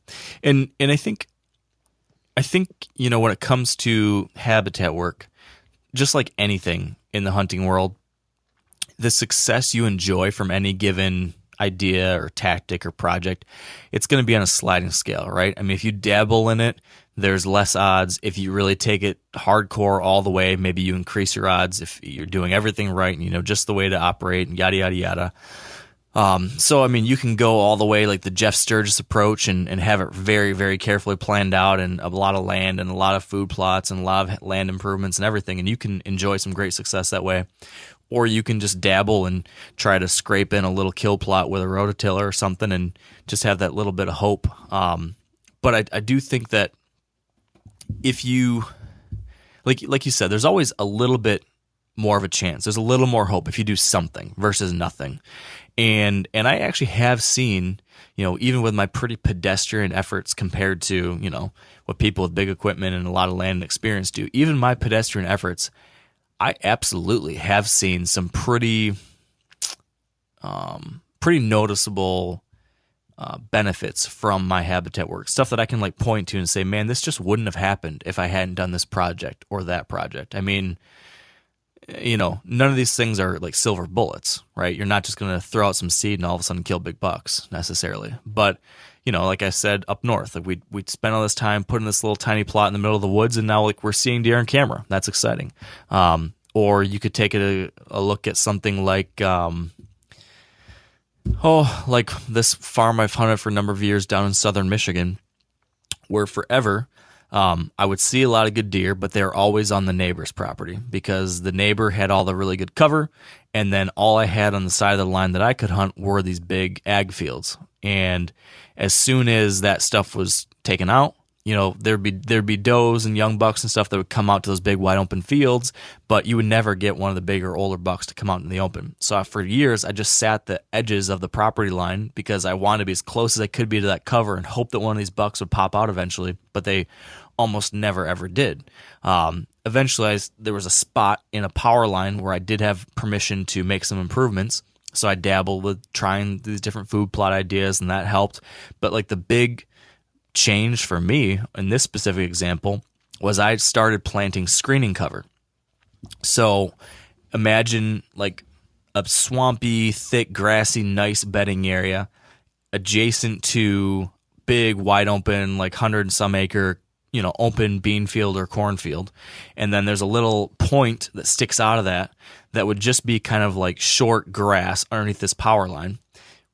And I think, when it comes to habitat work, just like anything in the hunting world, the success you enjoy from any given idea or tactic or project, it's going to be on a sliding scale, right? I mean, if you dabble in it, there's less odds. If you really take it hardcore all the way, maybe you increase your odds if you're doing everything right and just the way to operate and yada, yada, yada. So, I mean, you can go all the way like the Jeff Sturgis approach and have it very, very carefully planned out and a lot of land and a lot of food plots and a lot of land improvements and everything, and you can enjoy some great success that way. Or you can just dabble and try to scrape in a little kill plot with a rototiller or something and just have that little bit of hope. But I do think that if you, like you said, there's always a little bit more of a chance. There's a little more hope if you do something versus nothing. And I actually have seen, even with my pretty pedestrian efforts compared to, what people with big equipment and a lot of land and experience do, even my pedestrian efforts, I absolutely have seen some pretty noticeable benefits from my habitat work. Stuff that I can like point to and say, man, this just wouldn't have happened if I hadn't done this project or that project. I mean, none of these things are like silver bullets, right? You're not just going to throw out some seed and all of a sudden kill big bucks necessarily. But, like I said, up north, like we'd spent all this time putting this little tiny plot in the middle of the woods, and now like we're seeing deer on camera. That's exciting. Or you could take a look at something like, like this farm I've hunted for a number of years down in southern Michigan, where forever I would see a lot of good deer, but they're always on the neighbor's property because the neighbor had all the really good cover, and then all I had on the side of the line that I could hunt were these big ag fields. And as soon as that stuff was taken out, there'd be does and young bucks and stuff that would come out to those big wide open fields, but you would never get one of the bigger older bucks to come out in the open. So for years, I just sat the edges of the property line because I wanted to be as close as I could be to that cover and hope that one of these bucks would pop out eventually, but they almost never ever did. Eventually, there was a spot in a power line where I did have permission to make some improvements. So I dabbled with trying these different food plot ideas, and that helped. But like the big change for me in this specific example was I started planting screening cover. So imagine like a swampy, thick, grassy, nice bedding area adjacent to big, wide open, like 100 and some acre, open bean field or cornfield. And then there's a little point that sticks out of that would just be kind of like short grass underneath this power line.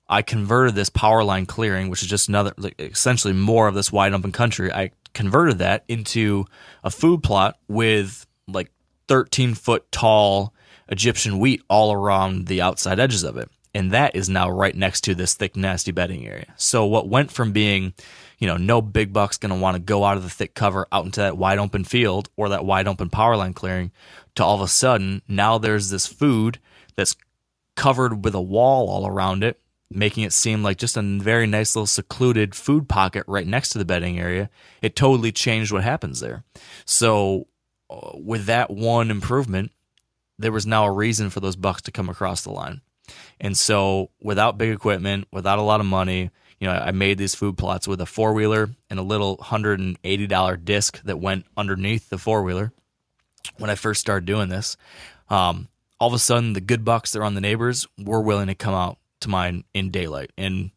I converted this power line clearing, which is just another, like, essentially more of this wide open country. I converted that into a food plot with like 13-foot tall Egyptian wheat all around the outside edges of it. And that is now right next to this thick, nasty bedding area. So what went from being, no big buck's going to want to go out of the thick cover out into that wide open field or that wide open power line clearing to all of a sudden, now there's this food that's covered with a wall all around it, making it seem like just a very nice little secluded food pocket right next to the bedding area. It totally changed what happens there. So with that one improvement, there was now a reason for those bucks to come across the line. And so without big equipment, without a lot of money, I made these food plots with a four-wheeler and a little $180 disc that went underneath the four-wheeler. When I first started doing this, all of a sudden the good bucks that are on the neighbors were willing to come out to mine in daylight. And,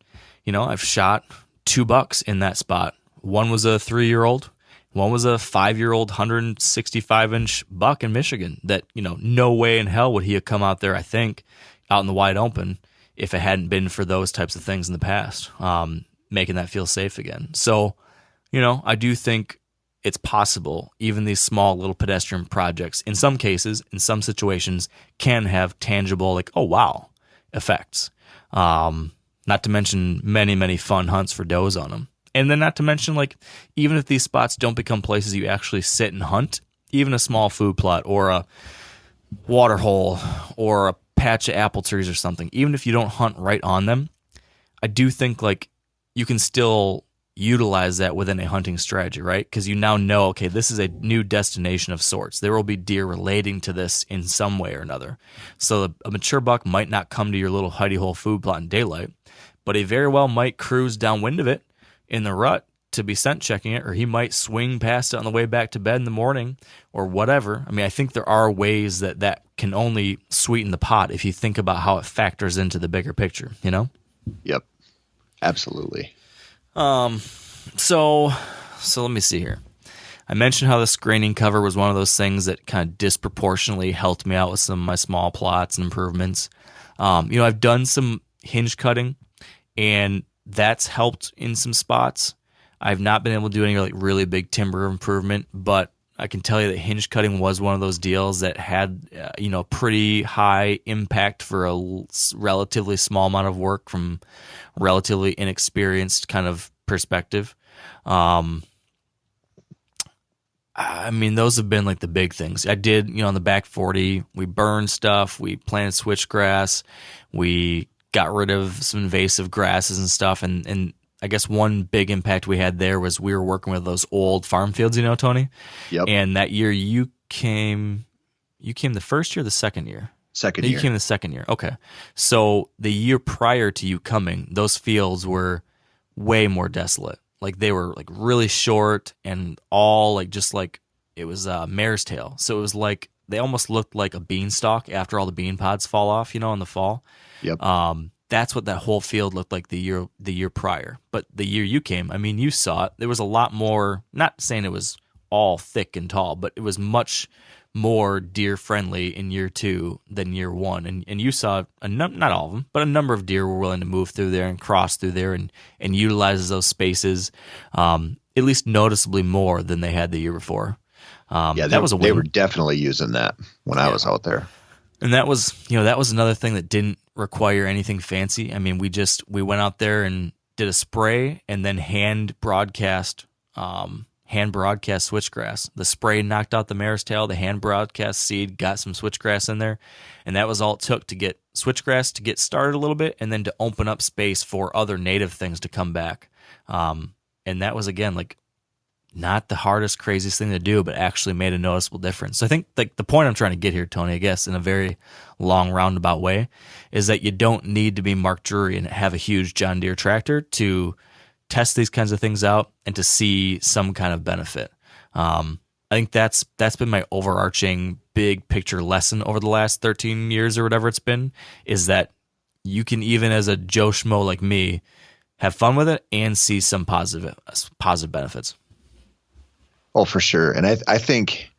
I've shot 2 bucks in that spot. One was a 3-year-old. One was a 5-year-old 165-inch buck in Michigan that, no way in hell would he have come out there, I think, out in the wide open if it hadn't been for those types of things in the past, making that feel safe again. So, I do think it's possible, even these small little pedestrian projects, in some cases, in some situations, can have tangible, like, oh, wow, effects. Not to mention many, many fun hunts for does on them. And then not to mention, like, even if these spots don't become places you actually sit and hunt, even a small food plot or a water hole or a patch of apple trees or something, even if you don't hunt right on them, I do think like you can still utilize that within a hunting strategy, right? Because you now know, okay, this is a new destination of sorts. There will be deer relating to this in some way or another. So a mature buck might not come to your little hidey hole food plot in daylight, but he very well might cruise downwind of it in the rut to be scent checking it, or he might swing past it on the way back to bed in the morning or whatever. I mean, I think there are ways that can only sweeten the pot if you think about how it factors into the bigger picture, you know? Yep. Absolutely. So let me see here. I mentioned how the screening cover was one of those things that kind of disproportionately helped me out with some of my small plots and improvements. I've done some hinge cutting, and that's helped in some spots. I've not been able to do any like really big timber improvement, but I can tell you that hinge cutting was one of those deals that had, pretty high impact for a relatively small amount of work from relatively inexperienced kind of perspective. I mean, those have been like the big things. I did, on the back 40, we burned stuff, we planted switchgrass, we got rid of some invasive grasses and stuff. And I guess one big impact we had there was we were working with those old farm fields, Tony? Yep. And that year you came the first year or the second year? Second year. You came the second year. Okay. So the year prior to you coming, those fields were way more desolate. Like they were like really short and all like just like it was mare's tail. So it was like they almost looked like a beanstalk after all the bean pods fall off, in the fall. Yep. That's what that whole field looked like the year prior. But the year you came, I mean, you saw it. There was a lot more, not saying it was all thick and tall, but it was much more deer friendly in year 2 than year 1. And you saw not all of them, but a number of deer were willing to move through there and cross through there and utilize those spaces, at least noticeably more than they had the year before. That was a win. They were definitely using that when I was out there. And that was, that was another thing that didn't require anything fancy. I mean, we went out there and did a spray and then hand broadcast switchgrass. The spray knocked out the mare's tail, the hand broadcast seed got some switchgrass in there, and that was all it took to get switchgrass to get started a little bit and then to open up space for other native things to come back. And that was, again, like not the hardest, craziest thing to do, but actually made a noticeable difference. So I think like the point I'm trying to get here, Tony, I guess in a very long roundabout way, is that you don't need to be Mark Drury and have a huge John Deere tractor to test these kinds of things out and to see some kind of benefit. I think that's been my overarching big picture lesson over the last 13 years or whatever it's been, is that you can, even as a Joe Schmo like me, have fun with it and see some positive benefits. Oh, for sure. And I think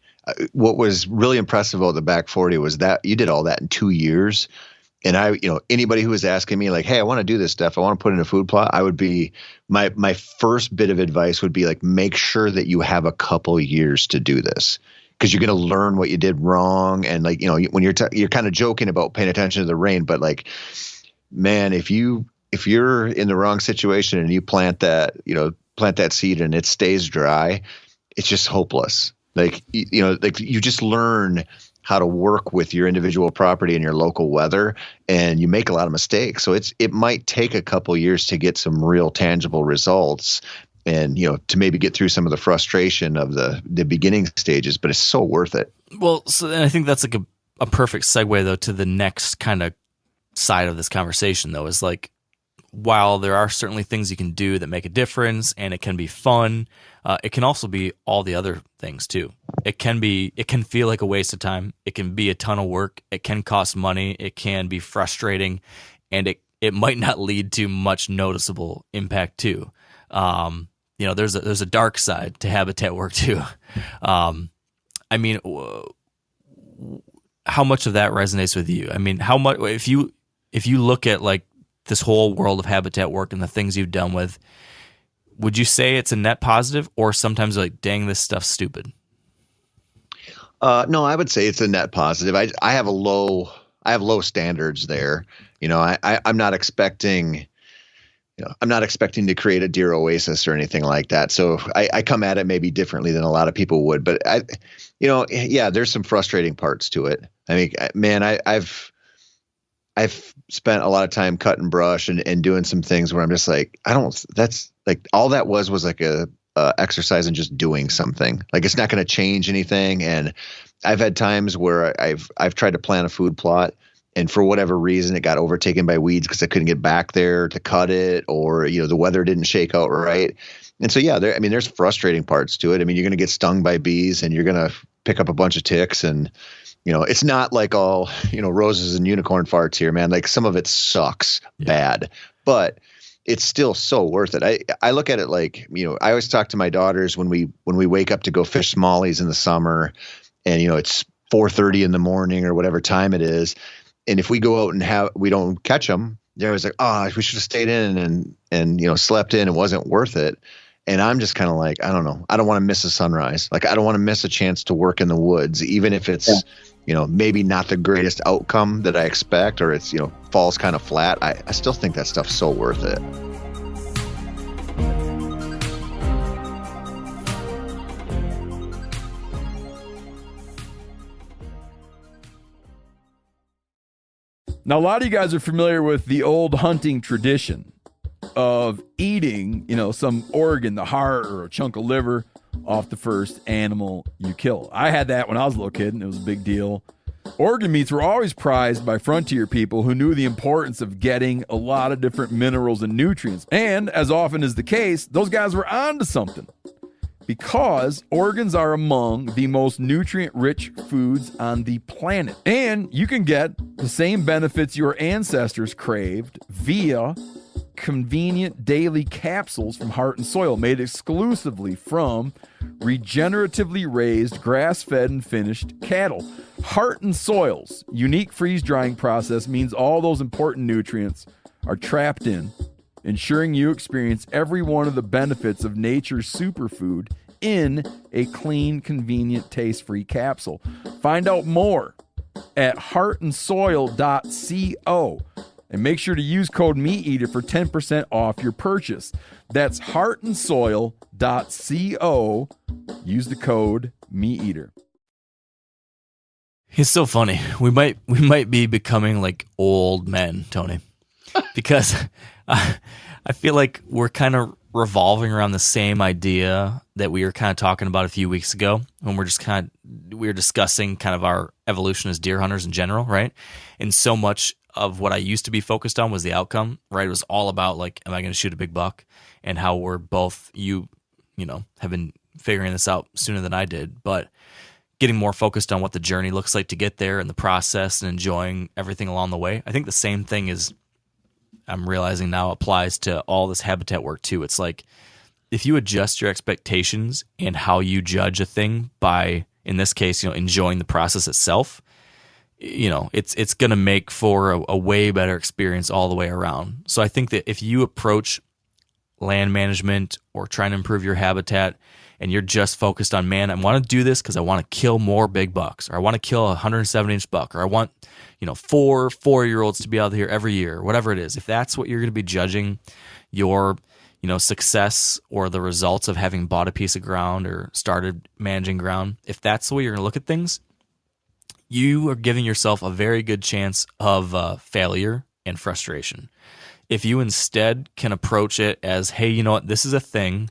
what was really impressive about the back 40 was that you did all that in 2 years. And anybody who was asking me like, hey, I want to do this stuff, I want to put in a food plot, I would be, my first bit of advice would be like, make sure that you have a couple years to do this, because you're going to learn what you did wrong. And like, when you're kind of joking about paying attention to the rain, but like, man, if you're in the wrong situation and you plant that seed and it stays dry, it's just hopeless. Like, you just learn how to work with your individual property and your local weather, and you make a lot of mistakes. So it might take a couple years to get some real tangible results and, to maybe get through some of the frustration of the beginning stages, but it's so worth it. Well, so then I think that's like a perfect segue though to the next kind of side of this conversation though, is like, while there are certainly things you can do that make a difference and it can be fun, it can also be all the other things too. It can feel like a waste of time. It can be a ton of work. It can cost money. It can be frustrating, and it might not lead to much noticeable impact too. There's a dark side to habitat work too. I mean, how much of that resonates with you? I mean, how much, if you look at like this whole world of habitat work and the things you've done with, would you say it's a net positive, or sometimes like, dang, this stuff's stupid? No, I would say it's a net positive. I have low standards there. I'm not expecting, I'm not expecting to create a deer oasis or anything like that. So I come at it maybe differently than a lot of people would, but there's some frustrating parts to it. I mean, man, I've spent a lot of time cutting brush and doing some things where I'm just like, that's like, all that was like a exercise in just doing something. Like, it's not going to change anything. And I've had times where I've tried to plant a food plot, and for whatever reason, it got overtaken by weeds because I couldn't get back there to cut it, or, the weather didn't shake out right. And so, there's frustrating parts to it. I mean, you're going to get stung by bees, and you're going to pick up a bunch of ticks, and, it's not like all, roses and unicorn farts here, man. Like, some of it sucks bad, but it's still so worth it. I look at it like, I always talk to my daughters when we wake up to go fish smallies in the summer, and, it's 4:30 in the morning or whatever time it is. And if we go out and we don't catch them, they're always like, we should have stayed in and slept in. It wasn't worth it. And I'm just kind of like, I don't know. I don't want to miss a sunrise. Like, I don't want to miss a chance to work in the woods, even if it's, maybe not the greatest outcome that I expect, or it's, falls kind of flat. I still think that stuff's so worth it. Now, a lot of you guys are familiar with the old hunting tradition of eating, some organ, the heart or a chunk of liver off the first animal you kill. I had that when I was a little kid, and it was a big deal. Organ meats were always prized by frontier people who knew the importance of getting a lot of different minerals and nutrients. And as often is the case, those guys were onto something, because organs are among the most nutrient-rich foods on the planet. And you can get the same benefits your ancestors craved via convenient daily capsules from Heart and Soil, made exclusively from regeneratively raised, grass-fed, and finished cattle. Heart and Soil's unique freeze-drying process means all those important nutrients are trapped in, ensuring you experience every one of the benefits of nature's superfood in a clean, convenient, taste-free capsule. Find out more at heartandsoil.co, and make sure to use code MeatEater for 10% off your purchase. That's heartandsoil.co. Use the code MeatEater. It's so funny. We might be becoming like old men, Tony, because I feel like we're kind of revolving around the same idea that we were kind of talking about a few weeks ago when we were discussing kind of our evolution as deer hunters in general, right? And so much of what I used to be focused on was the outcome, right? It was all about like, am I going to shoot a big buck? And how we're both, you have been figuring this out sooner than I did, but getting more focused on what the journey looks like to get there and the process and enjoying everything along the way. I think the same thing is, I'm realizing now, applies to all this habitat work too. It's like, if you adjust your expectations and how you judge a thing by, in this case, enjoying the process itself, it's going to make for a way better experience all the way around. So I think that if you approach land management or trying to improve your habitat and you're just focused on, man, I want to do this because I want to kill more big bucks, or I want to kill a 107-inch buck, or I want, 4-year-olds to be out here every year, whatever it is. If that's what you're going to be judging your, success or the results of having bought a piece of ground or started managing ground, if that's the way you're going to look at things, you are giving yourself a very good chance of failure and frustration. If you instead can approach it as, hey, you know what, this is a thing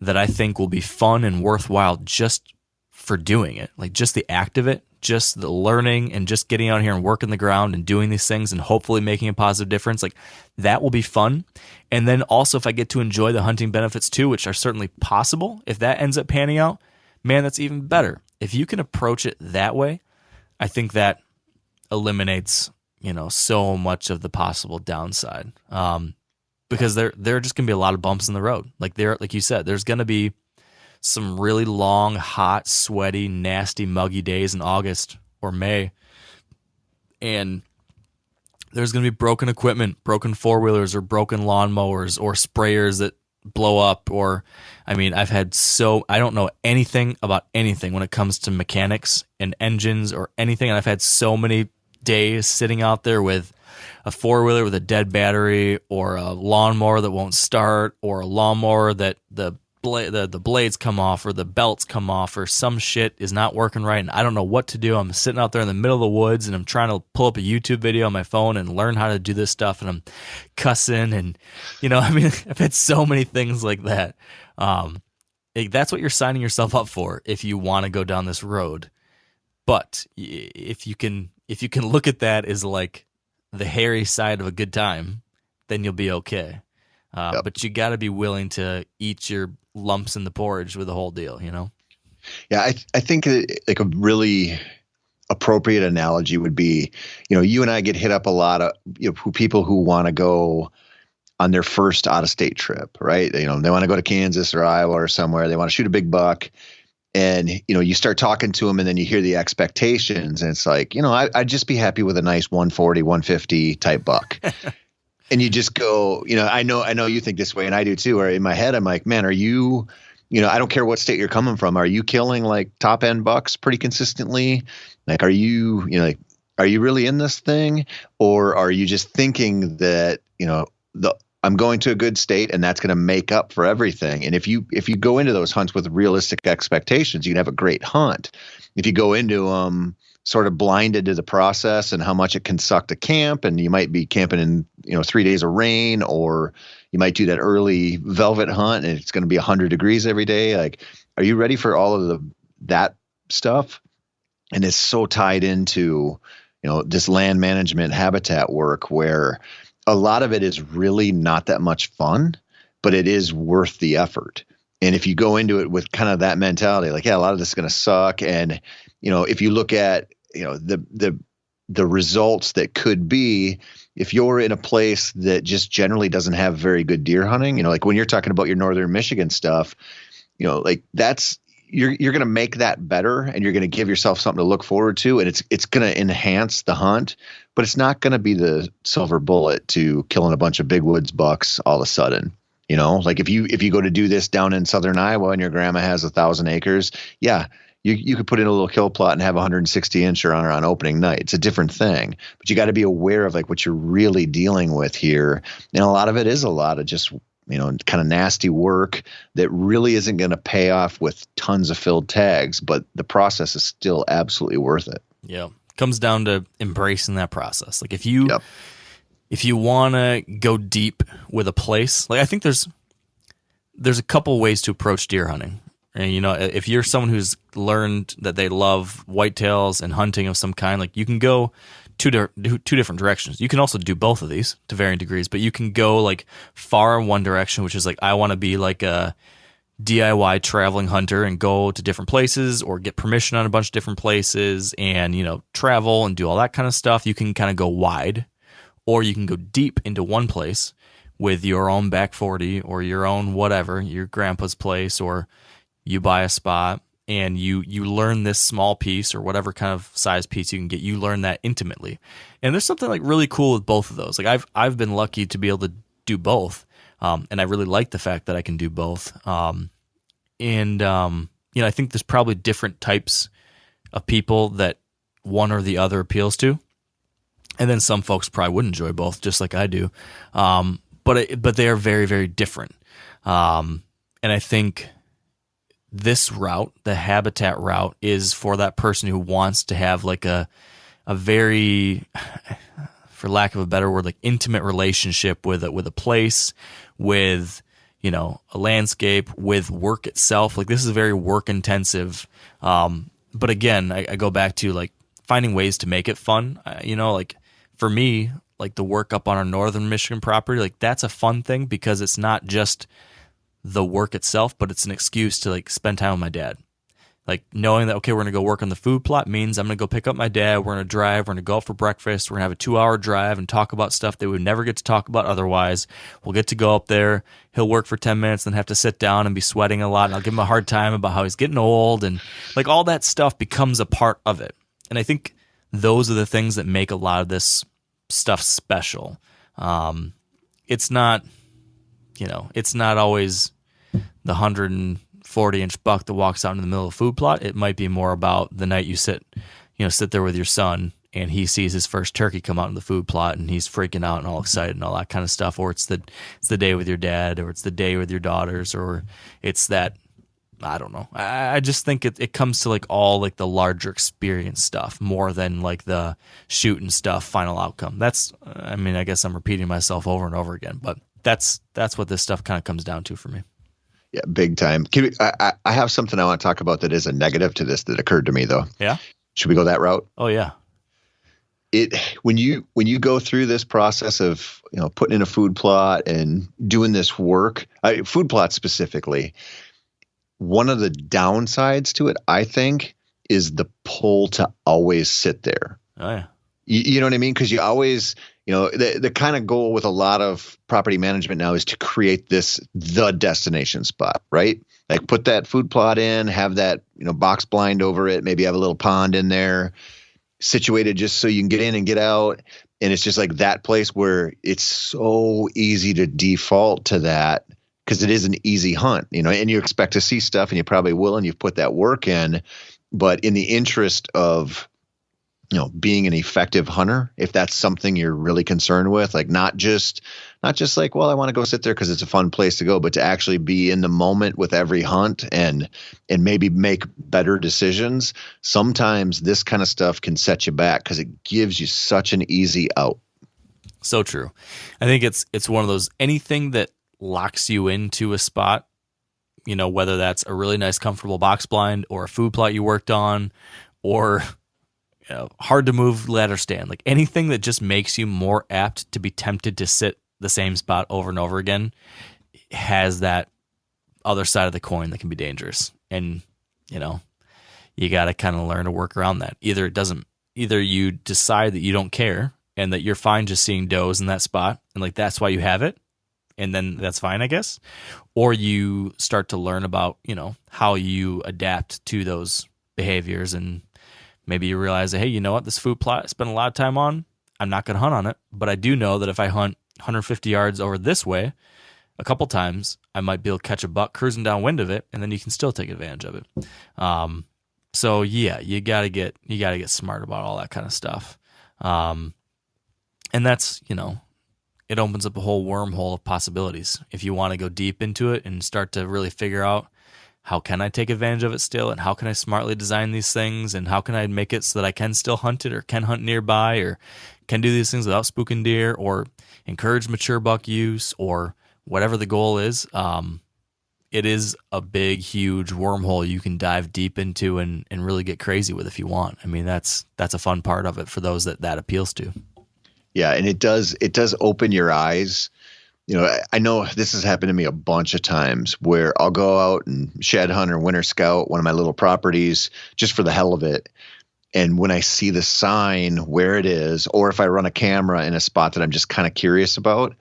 that I think will be fun and worthwhile just for doing it, like just the act of it, just the learning and just getting out here and working the ground and doing these things and hopefully making a positive difference, like that will be fun. And then also if I get to enjoy the hunting benefits too, which are certainly possible, if that ends up panning out, man, that's even better. If you can approach it that way, I think that eliminates, so much of the possible downside. Because there are just going to be a lot of bumps in the road. Like you said, there's going to be some really long, hot, sweaty, nasty, muggy days in August or May. And there's going to be broken equipment, broken four-wheelers or broken lawnmowers or sprayers that blow up. I don't know anything about anything when it comes to mechanics and engines or anything. And I've had so many days sitting out there with a four-wheeler with a dead battery, or a lawnmower that won't start, or a lawnmower that the blades come off or the belts come off or some shit is not working right and I don't know what to do. I'm sitting out there in the middle of the woods and I'm trying to pull up a YouTube video on my phone and learn how to do this stuff, and I'm cussing and, I mean, I've had so many things like that. That's what you're signing yourself up for if you want to go down this road. But if you can look at that as like the hairy side of a good time, then you'll be okay. But you got to be willing to eat your lumps in the porridge with the whole deal, Yeah, I think like a really appropriate analogy would be, you and I get hit up a lot of people who want to go on their first out-of-state trip, right? They want to go to Kansas or Iowa or somewhere. They want to shoot a big buck. And, you start talking to them and then you hear the expectations. And it's like, I'd just be happy with a nice 140, 150 type buck. And you just go, I know you think this way, and I do too. Or in my head, I'm like, man, are you, I don't care what state you're coming from. Are you killing like top end bucks pretty consistently? Like, are you really in this thing? Or are you just thinking that, I'm going to a good state and that's going to make up for everything? And if you go into those hunts with realistic expectations, you can have a great hunt. If you go into sort of blinded to the process and how much it can suck to camp, and you might be camping in 3 days of rain, or you might do that early velvet hunt and it's going to be 100 degrees every day. Like, are you ready for all of that stuff? And it's so tied into this land management habitat work where a lot of it is really not that much fun, but it is worth the effort. And if you go into it with kind of that mentality, like, yeah, a lot of this is going to suck. And, if you look at, the results that could be, if you're in a place that just generally doesn't have very good deer hunting, like when you're talking about your northern Michigan stuff, like that's, you're going to make that better and you're going to give yourself something to look forward to. And it's going to enhance the hunt, but it's not going to be the silver bullet to killing a bunch of big woods bucks all of a sudden. Like if you go to do this down in southern Iowa and your grandma has 1,000 acres, yeah, you could put in a little kill plot and have 160 incher on opening night. It's a different thing, but you got to be aware of like what you're really dealing with here. And a lot of it is a lot of just, kind of nasty work that really isn't going to pay off with tons of filled tags, but the process is still absolutely worth it. Yeah. Comes down to embracing that process. Like if you want to go deep with a place, like I think there's a couple ways to approach deer hunting. And, if you're someone who's learned that they love whitetails and hunting of some kind, like you can go two different directions. You can also do both of these to varying degrees, but you can go like far in one direction, which is like, I want to be like a DIY traveling hunter and go to different places or get permission on a bunch of different places and, travel and do all that kind of stuff. You can kind of go wide, or you can go deep into one place with your own back 40 or your own whatever, your grandpa's place, or you buy a spot and you learn this small piece or whatever kind of size piece you can get. You learn that intimately. And there's something like really cool with both of those. Like I've been lucky to be able to do both. And I really like the fact that I can do both. I think there's probably different types of people that one or the other appeals to. And then some folks probably would enjoy both, just like I do. But they are very, very different. And I think this route, the habitat route, is for that person who wants to have like a very, for lack of a better word, like intimate relationship with a place, with a landscape, with work itself. Like this is very work intensive. But again, I go back to like finding ways to make it fun. Like for me, like the work up on our northern Michigan property, like that's a fun thing because it's not just the work itself, but it's an excuse to like spend time with my dad. Like knowing that, okay, we're going to go work on the food plot means I'm going to go pick up my dad. We're going to drive. We're going to go out for breakfast. We're going to have a 2-hour drive and talk about stuff that we would never get to talk about otherwise. We'll get to go up there. He'll work for 10 minutes and have to sit down and be sweating a lot. And I'll give him a hard time about how he's getting old. And like all that stuff becomes a part of it. And I think those are the things that make a lot of this stuff special. It's not always the 140-inch buck that walks out in the middle of a food plot. It might be more about the night you sit there with your son and he sees his first turkey come out in the food plot and he's freaking out and all excited and all that kind of stuff, or it's the day with your dad, or it's the day with your daughters, or it's that, I don't know. I just think it comes to like all like the larger experience stuff more than like the shooting stuff final outcome. That's, I mean, I guess I'm repeating myself over and over again, but that's what this stuff kind of comes down to for me. Yeah, big time. I have something I want to talk about that is a negative to this that occurred to me though. Yeah. Should we go that route? Oh yeah. When you go through this process of, you know, putting in a food plot and doing this work, food plot specifically, one of the downsides to it, I think, is the pull to always sit there. Oh yeah. You know what I mean? Because you always, you know, the kind of goal with a lot of property management now is to create the destination spot, right? Like put that food plot in, have that, you know, box blind over it, maybe have a little pond in there, situated just so you can get in and get out. And it's just like that place where it's so easy to default to that because it is an easy hunt, you know, and you expect to see stuff and you probably will, and you've put that work in. But in the interest of, you know, being an effective hunter, if that's something you're really concerned with, like not just like, well, I want to go sit there because it's a fun place to go, but to actually be in the moment with every hunt and maybe make better decisions. Sometimes this kind of stuff can set you back because it gives you such an easy out. So true. I think it's one of those, anything that locks you into a spot, you know, whether that's a really nice, comfortable box blind or a food plot you worked on, or hard to move ladder stand, like anything that just makes you more apt to be tempted to sit the same spot over and over again, has that other side of the coin that can be dangerous. And, you know, you got to kind of learn to work around that. Either you decide that you don't care and that you're fine just seeing does in that spot, and like that's why you have it, and then that's fine, I guess. Or you start to learn about, you know, how you adapt to those behaviors, and maybe you realize that, hey, you know what, this food plot I spent a lot of time on, I'm not going to hunt on it, but I do know that if I hunt 150 yards over this way a couple times, I might be able to catch a buck cruising downwind of it, and then you can still take advantage of it. So yeah, you gotta get smart about all that kind of stuff. And that's, you know, it opens up a whole wormhole of possibilities. If you want to go deep into it and start to really figure out, how can I take advantage of it still, and how can I smartly design these things, and how can I make it so that I can still hunt it, or can hunt nearby, or can do these things without spooking deer, or encourage mature buck use, or whatever the goal is. It is a big, huge wormhole you can dive deep into and really get crazy with if you want. I mean, that's a fun part of it for those that appeals to. Yeah, and it does open your eyes. You know, I know this has happened to me a bunch of times where I'll go out and shed hunt or winter scout one of my little properties just for the hell of it. And when I see the sign where it is, or if I run a camera in a spot that I'm just kind of curious about,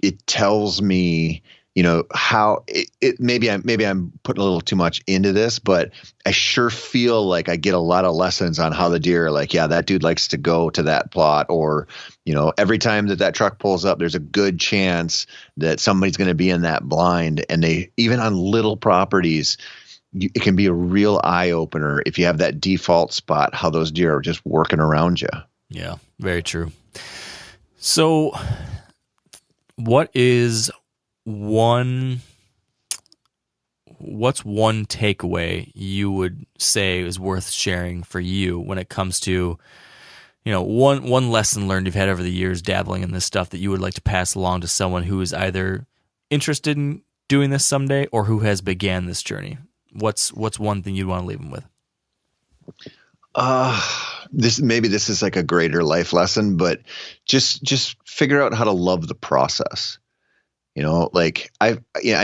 it tells me, you know, how it maybe I'm putting a little too much into this, but I sure feel like I get a lot of lessons on how the deer are like, yeah, that dude likes to go to that plot, or, you know, every time that truck pulls up, there's a good chance that somebody's going to be in that blind. And they, even on little properties, it can be a real eye opener if you have that default spot, how those deer are just working around you. Yeah, very true. So what's one takeaway you would say is worth sharing for you when it comes to, you know, one lesson learned you've had over the years dabbling in this stuff that you would like to pass along to someone who is either interested in doing this someday or who has began this journey? What's one thing you'd want to leave them with? This is like a greater life lesson, but just figure out how to love the process. You know, like I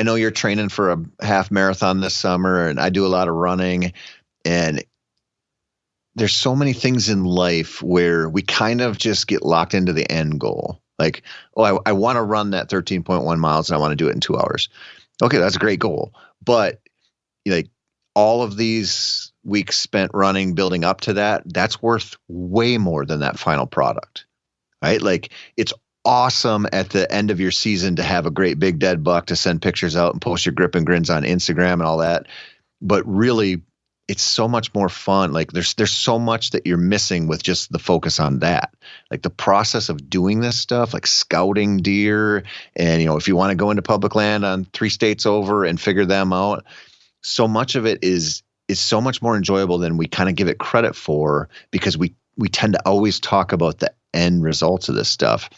know you're training for a half marathon this summer, and I do a lot of running, and there's so many things in life where we kind of just get locked into the end goal. Like, oh, I want to run that 13.1 miles and I want to do it in 2 hours. Okay, that's a great goal. But like all of these weeks spent running, building up to that, that's worth way more than that final product, right? Like it's awesome at the end of your season to have a great big dead buck to send pictures out and post your grip and grins on Instagram and all that. But really it's so much more fun. Like there's so much that you're missing with just the focus on that. Like the process of doing this stuff, like scouting deer, and if you want to go into public land on 3 states over and figure them out, so much of it is so much more enjoyable than we kind of give it credit for, because we tend to always talk about the end results of this stuff.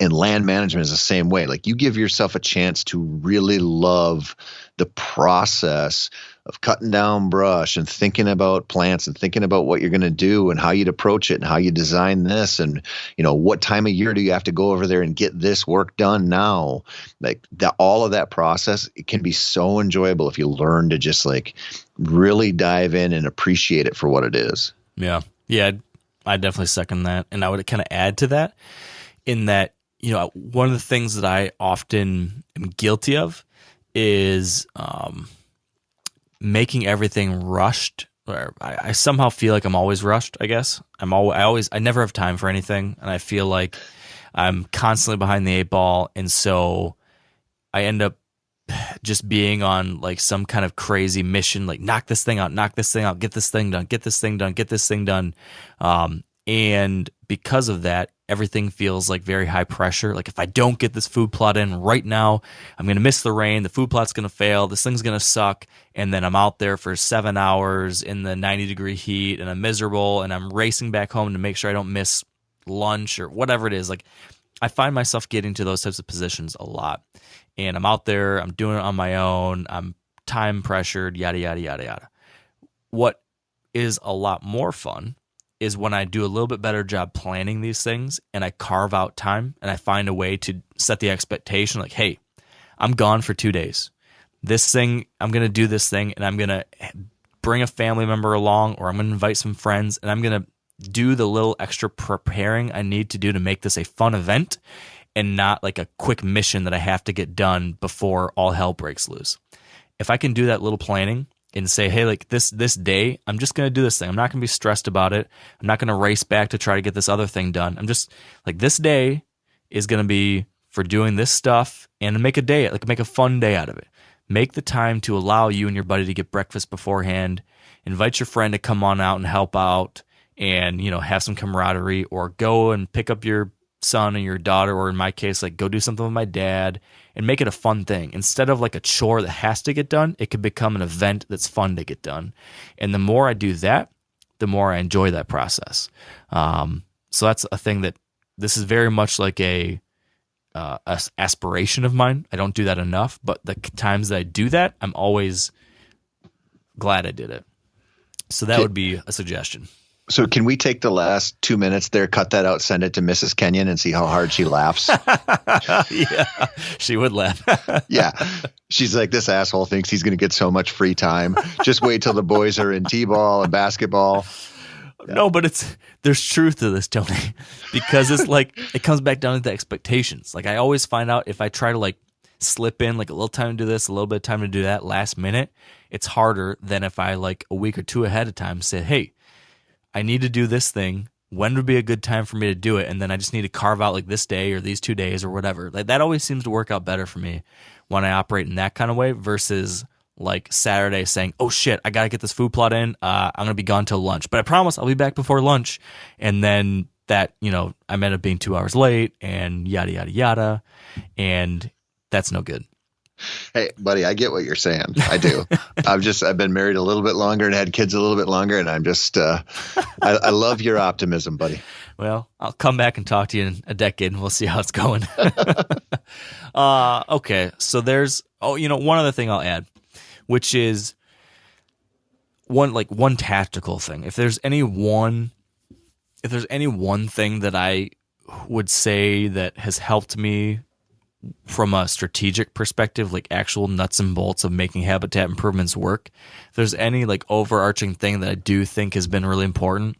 And land management is the same way. Like you give yourself a chance to really love the process of cutting down brush and thinking about plants and thinking about what you're going to do and how you'd approach it and how you design this. And, what time of year do you have to go over there and get this work done now? Like all of that process, it can be so enjoyable if you learn to just like really dive in and appreciate it for what it is. Yeah. Yeah. I definitely second that. And I would kind of add to that in that, one of the things that I often am guilty of is making everything rushed. Or I somehow feel like I'm always rushed, I guess. I never have time for anything, and I feel like I'm constantly behind the 8 ball, and so I end up just being on like some kind of crazy mission, like knock this thing out, get this thing done. And because of that, everything feels like very high pressure. Like if I don't get this food plot in right now, I'm going to miss the rain. The food plot's going to fail. This thing's going to suck. And then I'm out there for 7 hours in the 90-degree heat, and I'm miserable, and I'm racing back home to make sure I don't miss lunch or whatever it is. Like I find myself getting to those types of positions a lot. And I'm out there, I'm doing it on my own, I'm time pressured, yada, yada, yada, yada. What is a lot more fun is when I do a little bit better job planning these things, and I carve out time and I find a way to set the expectation like, hey, I'm gone for 2 days. This thing, I'm going to do this thing, and I'm going to bring a family member along, or I'm going to invite some friends, and I'm going to do the little extra preparing I need to do to make this a fun event and not like a quick mission that I have to get done before all hell breaks loose. If I can do that little planning and say, hey, like this day, I'm just going to do this thing. I'm not going to be stressed about it. I'm not going to race back to try to get this other thing done. I'm just like, this day is going to be for doing this stuff, and make a fun day out of it. Make the time to allow you and your buddy to get breakfast beforehand. Invite your friend to come on out and help out and, have some camaraderie, or go and pick up your son and your daughter, or in my case, like go do something with my dad, and make it a fun thing. Instead of like a chore that has to get done, it could become an event that's fun to get done. And the more I do that, the more I enjoy that process. So that's a thing that this is very much like a aspiration of mine. I don't do that enough, but the times that I do that, I'm always glad I did it. So that would be a suggestion. So can we take the last 2 minutes there, cut that out, send it to Mrs. Kenyon, and see how hard she laughs? Yeah, she would laugh. Yeah. She's like, this asshole thinks he's going to get so much free time. Just wait till the boys are in t-ball and basketball. Yeah. No, but there's truth to this, Tony, because it's like, it comes back down to the expectations. Like I always find out if I try to like slip in like a little time to do this, a little bit of time to do that last minute, it's harder than if I like a week or two ahead of time say, hey, I need to do this thing. When would be a good time for me to do it? And then I just need to carve out like this day or these 2 days or whatever. Like that always seems to work out better for me when I operate in that kind of way versus like Saturday saying, oh shit, I got to get this food plot in. I'm going to be gone till lunch, but I promise I'll be back before lunch. And then that, I end up being 2 hours late and yada, yada, yada. And that's no good. Hey, buddy, I get what you're saying. I do. I've been married a little bit longer and had kids a little bit longer, and I'm just, I love your optimism, buddy. Well, I'll come back and talk to you in a decade, and we'll see how it's going. Okay, so there's, one other thing I'll add, which is one tactical thing. If there's any one thing that I would say that has helped me from a strategic perspective, like actual nuts and bolts of making habitat improvements work, if there's any like overarching thing that I do think has been really important,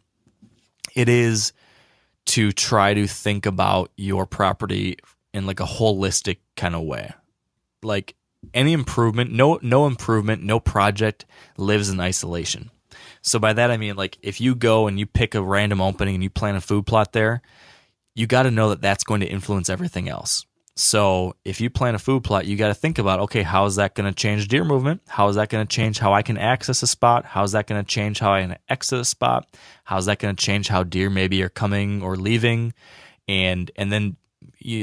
it is to try to think about your property in like a holistic kind of way. Like any improvement, no improvement, no project lives in isolation. So by that I mean, like if you go and you pick a random opening and you plant a food plot there, you got to know that that's going to influence everything else. So if you plant a food plot, you got to think about, okay, how is that going to change deer movement? How is that going to change how I can access a spot? How is that going to change how I can exit a spot? How is that going to change how deer maybe are coming or leaving? And then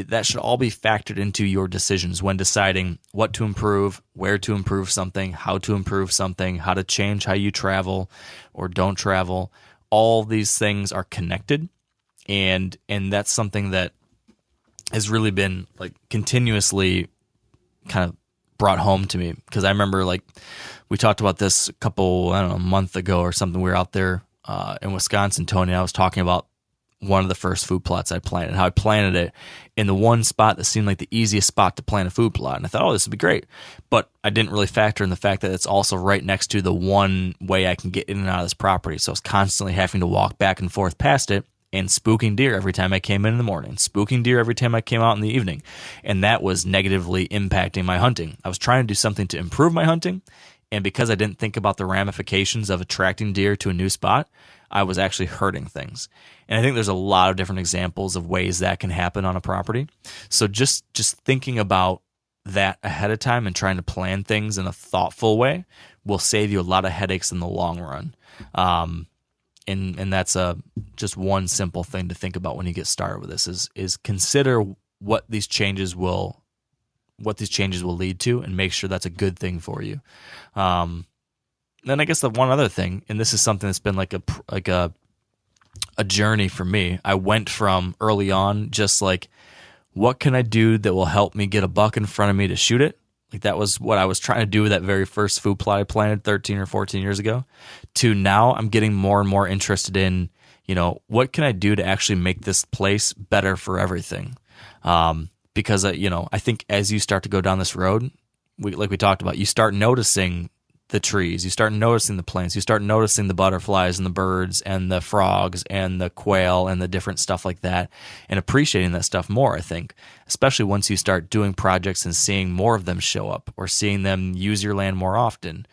that should all be factored into your decisions when deciding what to improve, where to improve something, how to improve something, how to change how you travel or don't travel. All these things are connected, and that's something that has really been like continuously kind of brought home to me, because I remember like we talked about this a month ago or something. We were out there in Wisconsin, Tony, and I was talking about one of the first food plots I planted, how I planted it in the one spot that seemed like the easiest spot to plant a food plot. And I thought, oh, this would be great. But I didn't really factor in the fact that it's also right next to the one way I can get in and out of this property. So I was constantly having to walk back and forth past it and spooking deer every time I came in the morning, spooking deer every time I came out in the evening. And that was negatively impacting my hunting. I was trying to do something to improve my hunting, and because I didn't think about the ramifications of attracting deer to a new spot, I was actually hurting things. And I think there's a lot of different examples of ways that can happen on a property. So just thinking about that ahead of time and trying to plan things in a thoughtful way will save you a lot of headaches in the long run. And that's just one simple thing to think about when you get started with this is consider what these changes will lead to, and make sure that's a good thing for you. Then I guess the one other thing, and this is something that's been like a journey for me. I went from early on just like, what can I do that will help me get a buck in front of me to shoot it? Like that was what I was trying to do with that very first food plot I planted 13 or 14 years ago, to now I'm getting more and more interested in, what can I do to actually make this place better for everything? Because, I think as you start to go down this road, like we talked about, you start noticing the trees, you start noticing the plants, you start noticing the butterflies and the birds and the frogs and the quail and the different stuff like that, and appreciating that stuff more, I think, especially once you start doing projects and seeing more of them show up or seeing them use your land more often.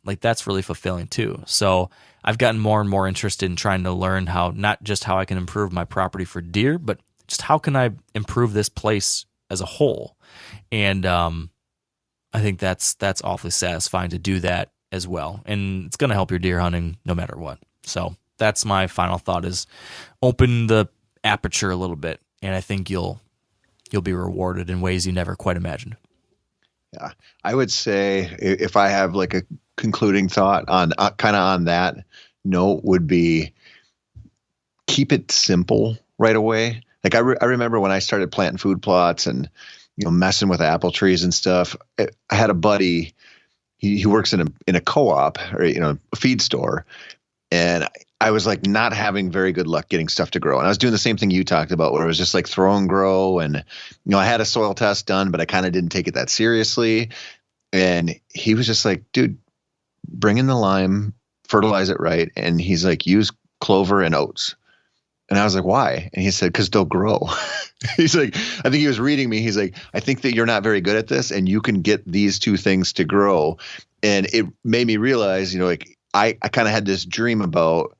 Like that's really fulfilling too. So I've gotten more and more interested in trying to learn not just how I can improve my property for deer, but just how can I improve this place as a whole. And I think that's awfully satisfying to do that as well. And it's going to help your deer hunting no matter what. So that's my final thought, is open the aperture a little bit. And I think you'll be rewarded in ways you never quite imagined. Yeah. I would say if I have like a concluding thought on kind of on that note, would be keep it simple right away. Like I remember when I started planting food plots and messing with apple trees and stuff. I had a buddy, he works in a co-op or, a feed store. And I was like not having very good luck getting stuff to grow. And I was doing the same thing you talked about, where it was just like throw and grow. And, I had a soil test done, but I kind of didn't take it that seriously. And he was just like, dude, bring in the lime, fertilize it right. And he's like, use clover and oats. And I was like, why? And he said, because they'll grow. He's like, I think he was reading me. He's like, I think that you're not very good at this and you can get these two things to grow. And it made me realize, like I kind of had this dream about,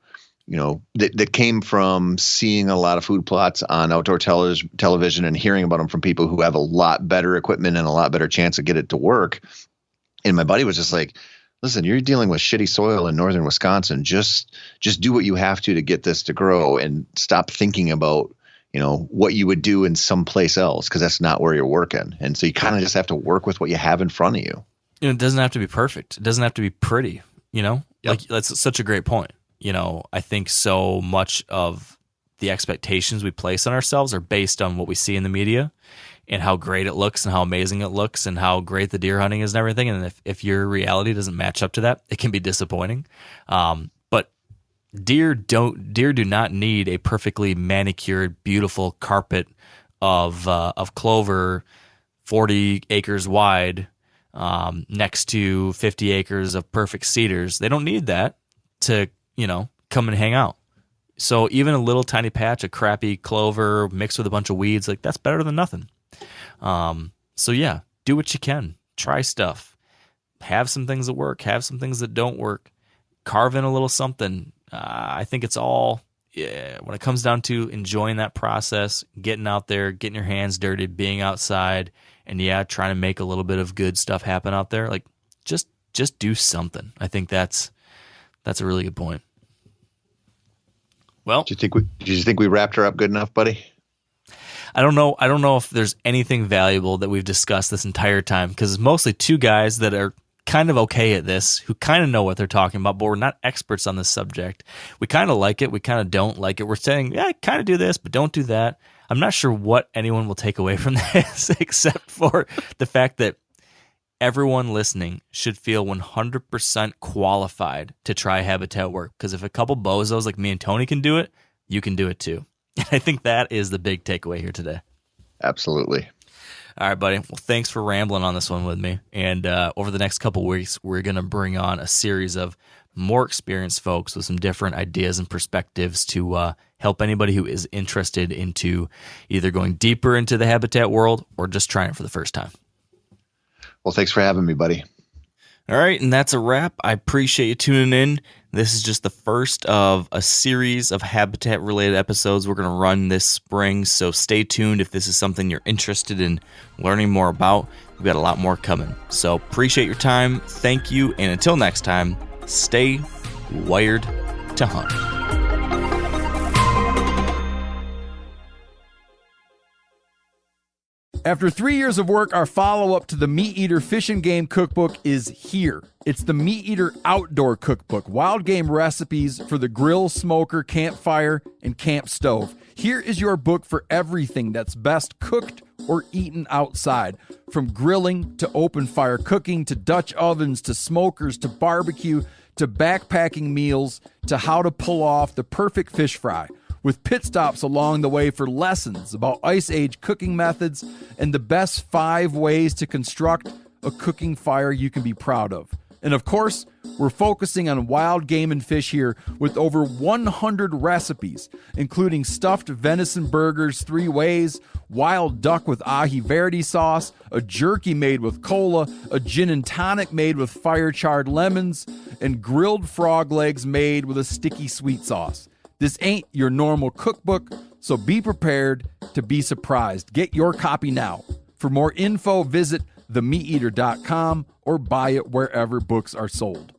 that came from seeing a lot of food plots on outdoor television and hearing about them from people who have a lot better equipment and a lot better chance to get it to work. And my buddy was just like, listen, you're dealing with shitty soil in northern Wisconsin. Just do what you have to get this to grow, and stop thinking about, what you would do in some place else, because that's not where you're working. And so you kind of just have to work with what you have in front of you. It doesn't have to be perfect. It doesn't have to be pretty, Yep. Like that's such a great point. I think so much of the expectations we place on ourselves are based on what we see in the media and how great it looks and how amazing it looks and how great the deer hunting is and everything. And if your reality doesn't match up to that, it can be disappointing. But deer do not need a perfectly manicured, beautiful carpet of clover, 40 acres wide, next to 50 acres of perfect cedars. They don't need that to, come and hang out. So even a little tiny patch of crappy clover mixed with a bunch of weeds, like that's better than nothing. So yeah, do what you can. Try stuff. Have some things that work. Have some things that don't work. Carve in a little something. I think it's all when it comes down to enjoying that process, getting out there, getting your hands dirty, being outside, and trying to make a little bit of good stuff happen out there, like just do something. I think that's a really good point. Well, do you think we wrapped her up good enough, buddy? I don't know if there's anything valuable that we've discussed this entire time, because it's mostly two guys that are kind of okay at this, who kind of know what they're talking about, but we're not experts on this subject. We kind of like it. We kind of don't like it. We're saying, yeah, kind of do this, but don't do that. I'm not sure what anyone will take away from this, except for the fact that everyone listening should feel 100% qualified to try habitat work. Because if a couple bozos like me and Tony can do it, you can do it too. I think that is the big takeaway here today. Absolutely. All right, buddy. Well, thanks for rambling on this one with me. And over the next couple weeks, we're going to bring on a series of more experienced folks with some different ideas and perspectives to help anybody who is interested into either going deeper into the habitat world or just trying it for the first time. Well, thanks for having me, buddy. All right, and that's a wrap. I appreciate you tuning in. This is just the first of a series of habitat-related episodes we're going to run this spring, so stay tuned if this is something you're interested in learning more about. We've got a lot more coming. So appreciate your time. Thank you, and until next time, stay wired to hunt. After 3 years of work, our follow-up to the Meat Eater Fish and Game Cookbook is here. It's the Meat Eater Outdoor Cookbook, wild game recipes for the grill, smoker, campfire, and camp stove. Here is your book for everything that's best cooked or eaten outside. From grilling to open fire cooking to Dutch ovens to smokers to barbecue to backpacking meals to how to pull off the perfect fish fry, with pit stops along the way for lessons about Ice Age cooking methods and the best 5 ways to construct a cooking fire you can be proud of. And of course, we're focusing on wild game and fish here with over 100 recipes, including stuffed venison burgers 3 ways, wild duck with ahi verde sauce, a jerky made with cola, a gin and tonic made with fire-charred lemons, and grilled frog legs made with a sticky sweet sauce. This ain't your normal cookbook, so be prepared to be surprised. Get your copy now. For more info, visit themeateater.com or buy it wherever books are sold.